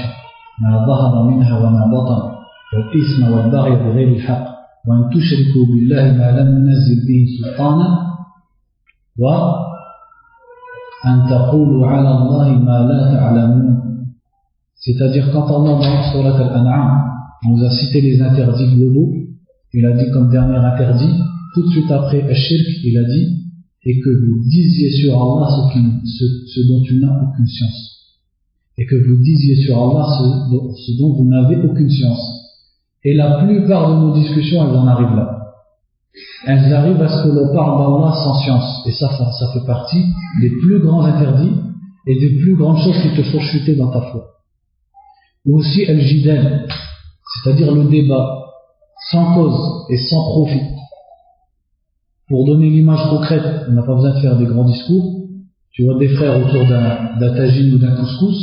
مَا ظَهَرَ مِنْهَا وَمَا بَطَنَ وَالْإِثْمَ وَالْبَغْيَ بِغَيْرِ الْحَقِّ وَأَنْ تُشْرِكُوا بِاللَّهِ مَا لَمْ يُنَزِّلْ بِهِ سُلْطَانًا وَأَنْ تَقُولُوا عَلَى اللَّهِ مَا لَا تَعْلَمُونَ. C'est-à-dire quand Allah dans Surat Al-An'am nous a cité les interdits globaux, il a dit comme dernier interdit tout de suite après Al-Shirk, il a dit, et que vous disiez sur Allah ce dont tu n'as aucune science. Et que vous disiez sur Allah ce dont vous n'avez aucune science. Et la plupart de nos discussions, elles en arrivent là. Elles arrivent à ce que l'on parle d'Allah sans science. Et ça fait partie des plus grands interdits et des plus grandes choses qui te font chuter dans ta foi. Ou aussi al-jidal, c'est-à-dire le débat, sans cause et sans profit. Pour donner l'image concrète, on n'a pas besoin de faire des grands discours. Tu vois des frères autour d'un tagine ou d'un couscous,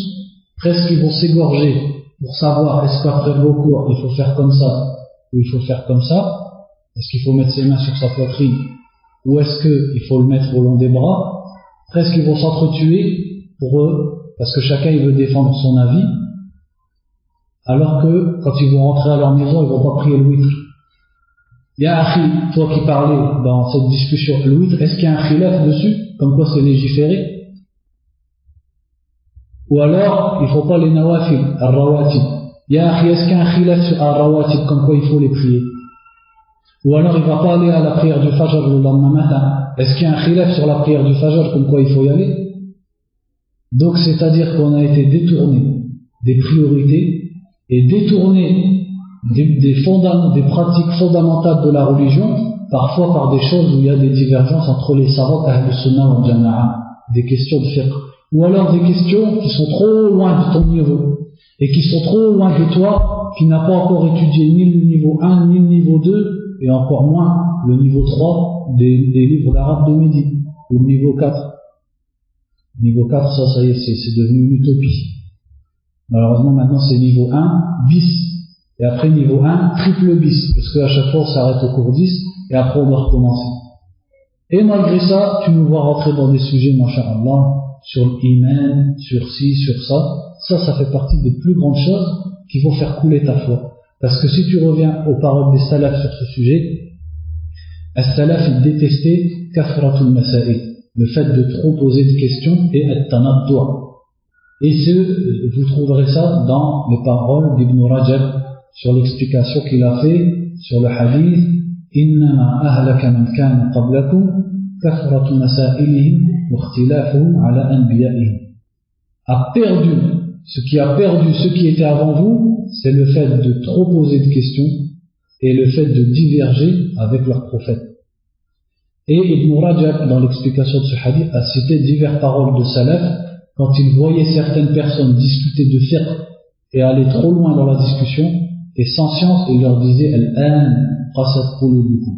presque ils vont s'égorger pour savoir est-ce qu'après le recours, il faut faire comme ça ou il faut faire comme ça. Est-ce qu'il faut mettre ses mains sur sa poitrine ou est-ce qu'il faut le mettre au long des bras? Presque ils vont s'entretuer pour eux, parce que chacun il veut défendre son avis, alors que quand ils vont rentrer à leur maison, ils vont pas prier le witr. Ya akhi, toi qui parlais dans cette discussion, le witr, est-ce qu'il y a un khilaf dessus, comme quoi c'est légiféré? Ou alors, il faut pas les nawafil, al-rawatib. Ya akhi, est-ce qu'il y a un khilaf sur al-rawatib, comme quoi il faut les prier? Ou alors, il va pas aller à la prière du fajr le lendemain matin. Est-ce qu'il y a un khilaf sur la prière du fajr, comme quoi il faut y aller? Donc, c'est-à-dire qu'on a été détourné des priorités et détourné des pratiques fondamentales de la religion, parfois par des choses où il y a des divergences entre les savants Ahl Sunnah ou Jama'a, des questions de fiqh, ou alors des questions qui sont trop loin de ton niveau, et qui sont trop loin de toi, qui n'a pas encore étudié ni le niveau 1, ni le niveau 2, et encore moins le niveau 3 des livres d'arabe de Midi, ou le niveau 4. Niveau 4, ça y est, c'est devenu une utopie. Malheureusement, maintenant, c'est niveau 1, bis. Et après, niveau 1, triple bis. Parce qu'à chaque fois, on s'arrête au cours 10, et après, on doit recommencer. Et malgré ça, tu nous vois rentrer dans des sujets, masha'Allah, sur l'iman, sur ci, sur ça. Ça fait partie des plus grandes choses qui vont faire couler ta foi. Parce que si tu reviens aux paroles des salafs sur ce sujet, as-salaf, ils détestaient kafratul masail, le fait de trop poser de questions et at-tanaddu'. Et vous trouverez ça dans les paroles d'Ibn Rajab sur l'explication qu'il a fait sur le hadith innama ahlaka man kana qablakum kathratu masailihim wa ikhtilafuhum ala anbiya'ihim. Ce qui a perdu ceux qui étaient avant vous, c'est le fait de trop poser de questions et le fait de diverger avec leurs prophètes. Et Ibn Rajab, dans l'explication de ce hadith, a cité diverses paroles de salaf quand il voyait certaines personnes discuter de fiqh et aller trop loin dans la discussion, et sans science, il leur disait Al-an qasat qulubukum.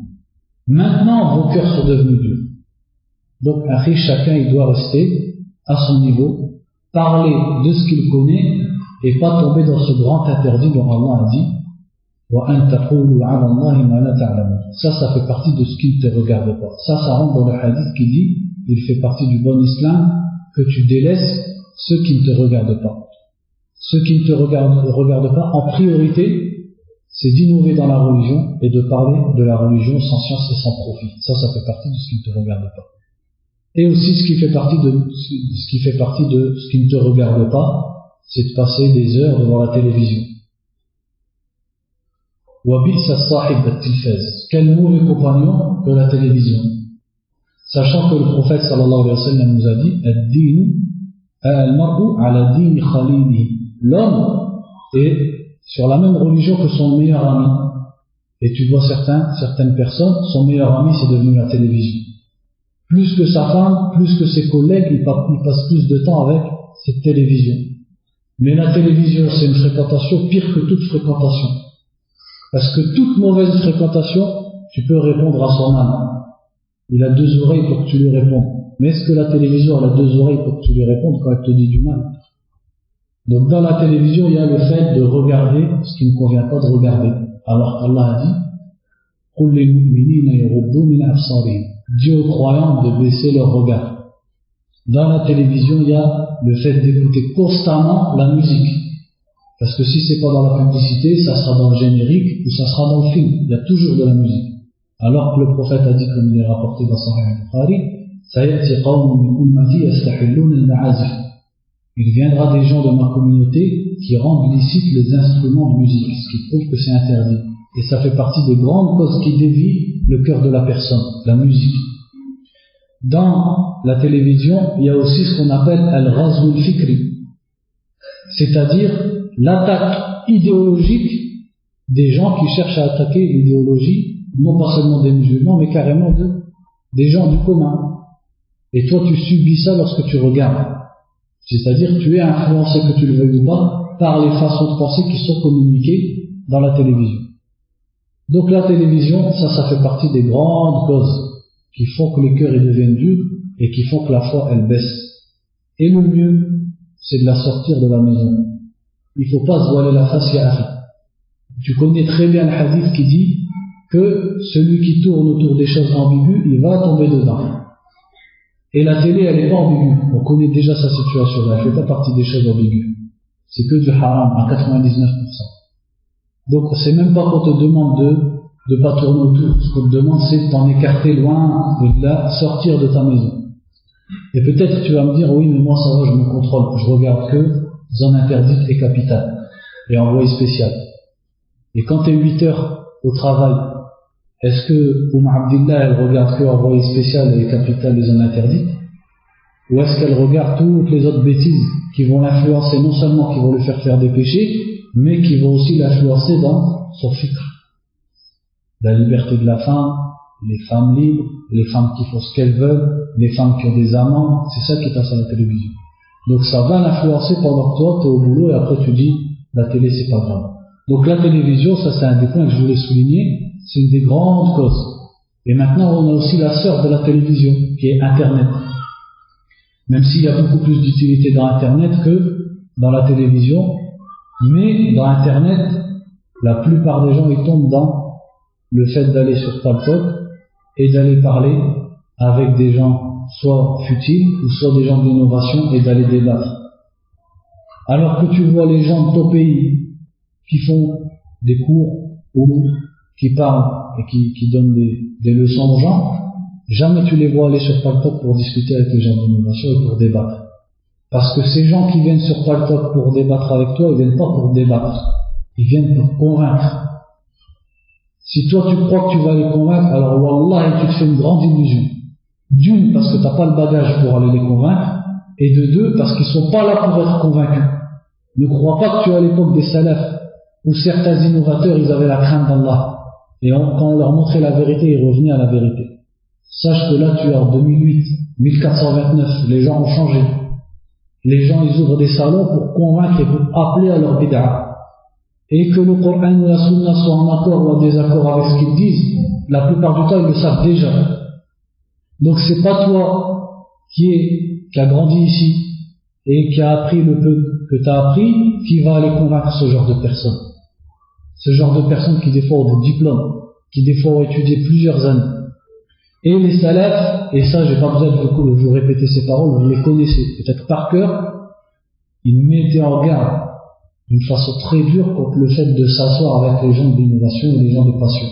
Maintenant, vos cœurs sont devenus durs. Donc, après, chacun il doit rester à son niveau, parler de ce qu'il connaît, et pas tomber dans ce grand interdit dont Allah a dit وَأَن تَقُولُوا عَلَى اللَّهِ مَا لَا تَعْلَمُونَ. Ça fait partie de ce qui ne te regarde pas. Ça rentre dans le hadith qui dit, il fait partie du bon islam, que tu délaisses ceux qui ne te regardent pas. Ceux qui ne te regardent pas, en priorité, c'est d'innover dans la religion et de parler de la religion sans science et sans profit. Ça fait partie de ce qui ne te regarde pas. Et aussi ce qui fait partie de ce qui ne te regarde pas, c'est de passer des heures devant la télévision. Quel mauvais compagnon que la télévision. Sachant que le prophète sallallahu alayhi wa sallam nous a dit al-mar'u ala dini khalilihi. L'homme est sur la même religion que son meilleur ami. Et tu vois certaines personnes, son meilleur ami c'est devenu la télévision. Plus que sa femme, plus que ses collègues, il passe plus de temps avec cette télévision. Mais la télévision, c'est une fréquentation pire que toute fréquentation. Parce que toute mauvaise fréquentation, tu peux répondre à son âme. Il a 2 oreilles pour que tu lui répondes. Mais est-ce que la télévision a 2 oreilles pour que tu lui répondes quand elle te dit du mal? Donc dans la télévision, il y a le fait de regarder ce qui ne convient pas de regarder. Alors qu'Allah a dit قُلْ لِلْمُؤْمِنِينَ يَغُضُّوا مِنْ أَبْصَارِهِمْ. Dis aux croyants de baisser leur regard. Dans la télévision, il y a le fait d'écouter constamment la musique. Parce que si c'est pas dans la publicité, ça sera dans le générique ou ça sera dans le film. Il y a toujours de la musique. Alors que le prophète a dit, comme il est rapporté dans Sahih al-Bukhari, سَيَأْتِي قَوْمٌ مِنْ أُمَّتِي يَسْتَحِلُّونَ الْمَعَازِفَ. Il viendra des gens de ma communauté qui rendent licites les instruments de musique, ce qui prouve que c'est interdit. et ça fait partie des grandes causes qui dévient le cœur de la personne, la musique. Dans la télévision, il y a aussi ce qu'on appelle al-ghazw al-fikri, c'est-à-dire l'attaque idéologique des gens qui cherchent à attaquer l'idéologie, non pas seulement des musulmans, mais carrément des gens du commun. Et toi, tu subis ça lorsque tu regardes. C'est-à-dire que tu es influencé, que tu le veuilles ou pas, par les façons de penser qui sont communiquées dans la télévision. Donc la télévision, ça fait partie des grandes causes qui font que les cœurs ils deviennent durs et qui font que la foi elle baisse. Et le mieux, c'est de la sortir de la maison. Il ne faut pas se voiler la face, ya akhi. Tu connais très bien le hadith qui dit que celui qui tourne autour des choses ambiguës, il va tomber dedans. Et la télé, elle n'est pas ambiguë. On connaît déjà sa situation là. Elle ne fait pas partie des choses ambiguës. C'est que du haram à 99%. Donc c'est même pas qu'on te demande de ne pas tourner autour. Ce qu'on te demande, c'est de t'en écarter loin et de la sortir de ta maison. Et peut-être tu vas me dire, oui, mais moi ça va, je me contrôle. Je regarde que zone interdite et capitale. Et envoyé spécial. Et quand tu es 8 heures au travail, est-ce que Abdillah elle regarde que envoyé spécial et capitale et zone interdite? Ou est-ce qu'elle regarde toutes les autres bêtises qui vont l'influencer, non seulement qui vont lui faire des péchés, mais qui vont aussi l'influencer dans son fikr? La liberté de la femme, les femmes libres, les femmes qui font ce qu'elles veulent, les femmes qui ont des amants, c'est ça qui passe à la télévision. Donc ça va l'influencer pendant que toi tu es au boulot et après tu dis la télé c'est pas grave. Donc la télévision, ça c'est un des points que je voulais souligner, c'est une des grandes causes. Et maintenant on a aussi la sœur de la télévision qui est Internet. Même s'il y a beaucoup plus d'utilité dans Internet que dans la télévision, mais dans Internet, la plupart des gens ils tombent dans le fait d'aller sur Paltalk et d'aller parler avec des gens soit futiles ou soit des gens d'innovation et d'aller débattre. Alors que tu vois les gens de ton pays qui font des cours ou qui parlent et qui donnent des leçons aux gens, jamais tu les vois aller sur Paltalk pour discuter avec les gens d'innovation et pour débattre. Parce que ces gens qui viennent sur Paltalk pour débattre avec toi, ils viennent pas pour débattre, ils viennent pour convaincre. Si toi tu crois que tu vas les convaincre, alors wallah, tu te fais une grande illusion. D'une, parce que tu n'as pas le bagage pour aller les convaincre, et de deux, parce qu'ils ne sont pas là pour être convaincus. Ne crois pas que tu es à l'époque des salafs, où certains innovateurs, ils avaient la crainte d'Allah. Et quand on leur montrait la vérité, ils revenaient à la vérité. Sache que là, tu es en 2008, 1429, les gens ont changé. Les gens, ils ouvrent des salons pour convaincre et pour appeler à leur bid'a. Et que le Coran ou la Sunna soient en accord ou en désaccord avec ce qu'ils disent, la plupart du temps, ils le savent déjà. Donc c'est pas toi qui a grandi ici et qui a appris le peu que tu as appris qui va aller convaincre ce genre de personnes. Ce genre de personnes qui des fois ont des diplômes, qui des fois ont étudié plusieurs années. Et les salafs, et ça j'ai pas besoin de vous répéter ces paroles, vous les connaissez peut-être par cœur, ils mettaient en garde d'une façon très dure contre le fait de s'asseoir avec les gens de l'innovation et les gens de passion.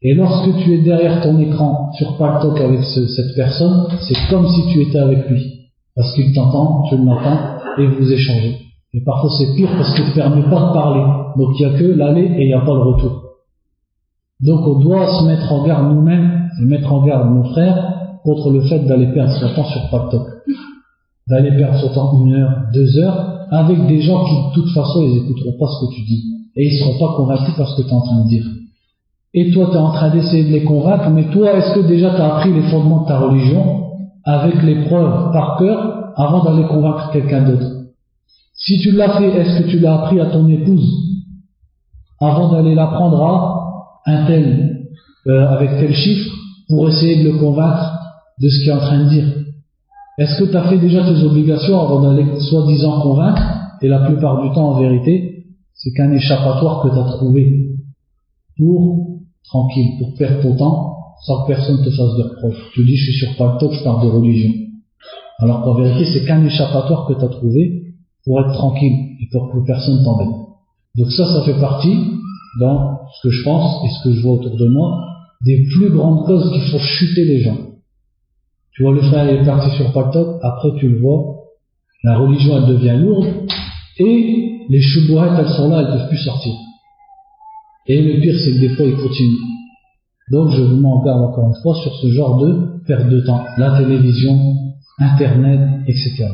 Et lorsque tu es derrière ton écran sur Paltalk avec cette personne, c'est comme si tu étais avec lui. Parce qu'il t'entend, tu l'entends, et vous échangez. Et parfois c'est pire parce qu'il ne te permet pas de parler. Donc il n'y a que l'aller et il n'y a pas le retour. Donc on doit se mettre en garde nous-mêmes, et mettre en garde nos frères, contre le fait d'aller perdre son temps sur Paltalk. D'aller perdre son temps 1 heure, 2 heures, avec des gens qui de toute façon ils n'écouteront pas ce que tu dis. Et ils ne seront pas convaincus par ce que tu es en train de dire. Et toi tu es en train d'essayer de les convaincre, mais toi est-ce que déjà tu as appris les fondements de ta religion avec les preuves par cœur avant d'aller convaincre quelqu'un d'autre? Si tu l'as fait, est-ce que tu l'as appris à ton épouse avant d'aller l'apprendre à un tel, avec tel chiffre pour essayer de le convaincre de ce qu'il est en train de dire? Est-ce que tu as fait déjà tes obligations avant d'aller soi-disant convaincre? Et la plupart du temps en vérité c'est qu'un échappatoire que tu as trouvé pour tranquille, pour perdre ton temps sans que personne te fasse de reproche. Tu dis je suis sur Paltalk, je parle de religion. Alors qu'en vérité c'est qu'un échappatoire que tu as trouvé pour être tranquille et pour que personne t'embête. Donc ça fait partie, dans ce que je pense et ce que je vois autour de moi, des plus grandes causes qui font chuter les gens. Tu vois, le frère il est parti sur Paltalk, après tu le vois, la religion elle devient lourde, et les choubourettes elles sont là, elles ne peuvent plus sortir. Et le pire, c'est que des fois, il continue. Donc, je vous mets en garde encore une fois sur ce genre de perte de temps. La télévision, Internet, etc.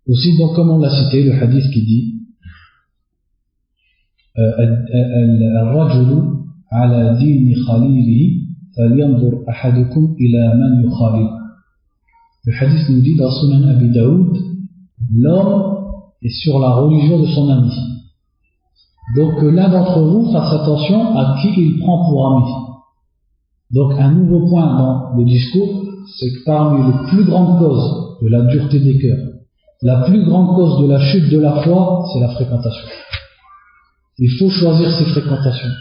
Aussi, donc, comme on l'a cité, le hadith qui dit الرجل على دين خليله فلينظر أحدكم إلى من يخالل. Le hadith nous dit dans Sunan Abi Daoud, l'homme est sur la religion de son ami. Donc l'un d'entre vous fasse attention à qui il prend pour ami. Donc un nouveau point dans le discours, c'est que parmi les plus grandes causes de la dureté des cœurs, la plus grande cause de la chute de la foi, c'est la fréquentation. Il faut choisir ses fréquentations.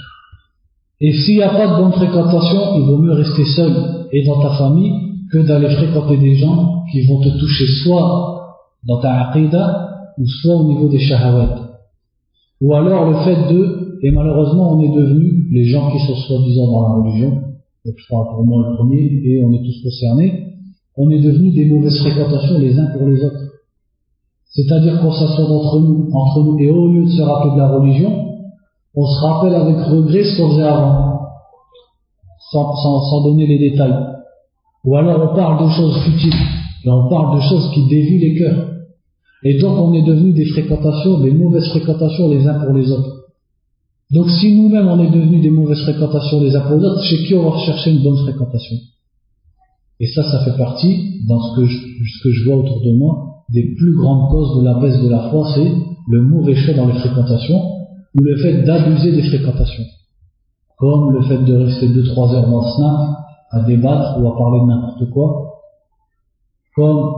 Et s'il n'y a pas de bonne fréquentation, il vaut mieux rester seul et dans ta famille que d'aller fréquenter des gens qui vont te toucher soit dans ta aqidah ou soit au niveau des shahawat. Ou alors le fait et malheureusement on est devenus, les gens qui sont soi-disant dans la religion, donc je parle pour moi le premier et on est tous concernés, on est devenus des mauvaises fréquentations les uns pour les autres. C'est-à-dire qu'on s'assoit entre nous, et au lieu de se rappeler de la religion, on se rappelle avec regret ce qu'on faisait avant, sans donner les détails. Ou alors on parle de choses futiles, et on parle de choses qui dévient les cœurs. Et donc on est devenus des fréquentations, des mauvaises fréquentations les uns pour les autres. Donc si nous-mêmes on est devenus des mauvaises fréquentations les uns pour les autres, chez qui on va rechercher une bonne fréquentation? Et ça fait partie, dans ce que je vois autour de moi, des plus grandes causes de la baisse de la foi, c'est le mauvais choix dans les fréquentations, ou le fait d'abuser des fréquentations. Comme le fait de rester 2-3 heures dans le Snap, à débattre ou à parler de n'importe quoi. Comme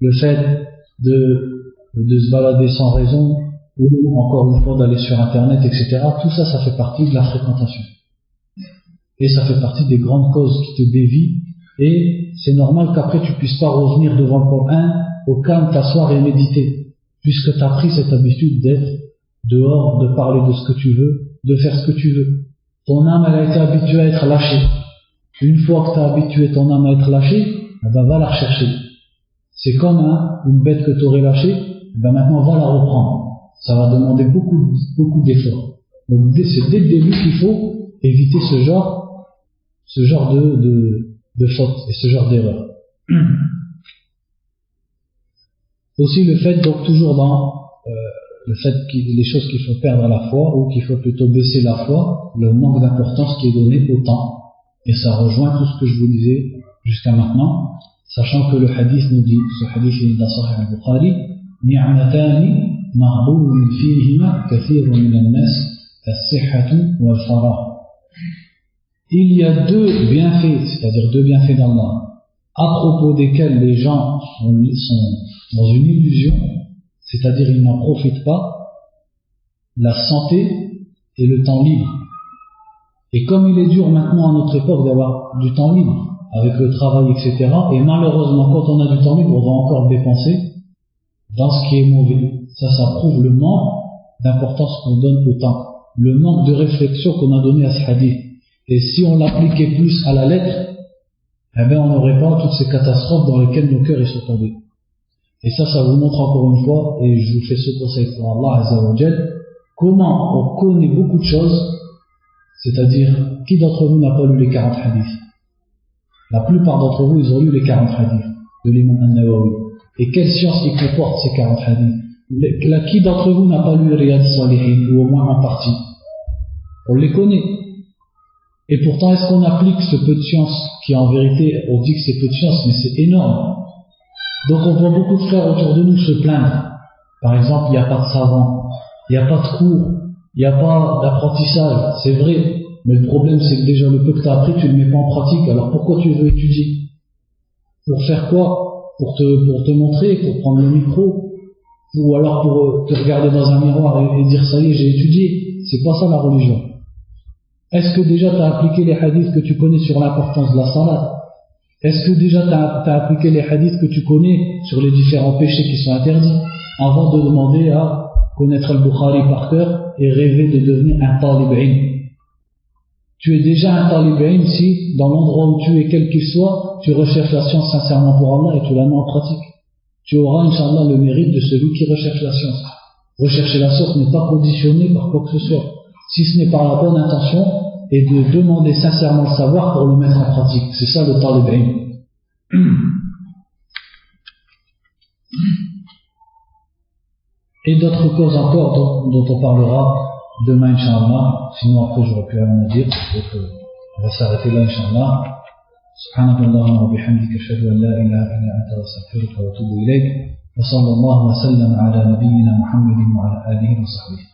le fait de se balader sans raison, ou encore une fois d'aller sur Internet, etc. Tout ça, ça fait partie de la fréquentation. Et ça fait partie des grandes causes qui te dévient, et c'est normal qu'après tu puisses pas revenir devant le Coran, au calme, t'asseoir et méditer, puisque tu as pris cette habitude d'être dehors, de parler de ce que tu veux, de faire ce que tu veux. Ton âme, elle a été habituée à être lâchée. Une fois que tu as habitué ton âme à être lâchée, va la rechercher. C'est comme une bête que tu aurais lâchée, maintenant va la reprendre. Ça va demander beaucoup d'efforts. Donc c'est dès le début qu'il faut éviter ce genre de faute et ce genre d'erreur. Aussi le fait, donc toujours dans le fait les choses qui font perdre la foi, ou qui font plutôt baisser la foi, le manque d'importance qui est donné au temps. Et ça rejoint tout ce que je vous disais jusqu'à maintenant, sachant que le hadith nous dit, ce hadith est dans Sahih al-Bukhari, ni'matani ma'bulun fihima kathirun minan nas as-sihhatu wal-farah. Il y a deux bienfaits, c'est-à-dire deux bienfaits d'Allah, à propos desquels les gens sont dans une illusion, c'est-à-dire ils n'en profitent pas, la santé et le temps libre. Et comme il est dur maintenant à notre époque d'avoir du temps libre, avec le travail, etc., et malheureusement quand on a du temps libre, on va encore le dépenser dans ce qui est mauvais. Ça prouve le manque d'importance qu'on donne au temps, le manque de réflexion qu'on a donné à ce hadith. Et si on l'appliquait plus à la lettre, on n'aurait pas toutes ces catastrophes dans lesquelles nos cœurs sont tombés. Et ça vous montre encore une fois, et je vous fais ce conseil pour Allah Azza wa Jal, comment on connaît beaucoup de choses, c'est-à-dire, qui d'entre vous n'a pas lu les 40 hadiths? La plupart d'entre vous, ils ont lu les 40 hadiths de l'imam An-Nawawi. Et quelle science ils comportent ces 40 hadiths? Qui d'entre vous n'a pas lu Riyad Salihin, ou au moins en partie? On les connaît. Et pourtant, est-ce qu'on applique ce peu de science, qui en vérité, on dit que c'est peu de science, mais c'est énorme. Donc on voit beaucoup de frères autour de nous se plaindre. Par exemple, il n'y a pas de savants, il n'y a pas de cours, il n'y a pas d'apprentissage, c'est vrai. Mais le problème, c'est que déjà le peu que tu as appris, tu ne le mets pas en pratique. Alors pourquoi tu veux étudier? Pour faire quoi? Pour te montrer, pour prendre le micro, ou alors pour te regarder dans un miroir et dire ça y est, j'ai étudié. C'est pas ça la religion. Est-ce que déjà tu as appliqué les hadiths que tu connais sur l'importance de la salat? Est-ce que déjà tu as appliqué les hadiths que tu connais sur les différents péchés qui sont interdits, avant de demander à connaître al-Bukhari par cœur et rêver de devenir un talib ilm? Tu es déjà un talib ilm si, dans l'endroit où tu es, quel qu'il soit, tu recherches la science sincèrement pour Allah et tu la mets en pratique. tu auras, Inch'Allah, le mérite de celui qui recherche la science. Rechercher la science n'est pas conditionné par quoi que ce soit, si ce n'est par la bonne intention et de demander sincèrement le savoir pour le mettre en pratique. C'est ça le talib ilm. Et d'autres causes encore dont on parlera demain, Inch'Allah. Sinon, après, j'aurais pu rien à dire. Donc, on va s'arrêter là, Inch'Allah. سبحانك اللهم وبحمدك أشهد أن لا إله إلا أنت أستغفرك وأتوب إليك وصلى الله وسلم على نبينا محمد وعلى آله وصحبه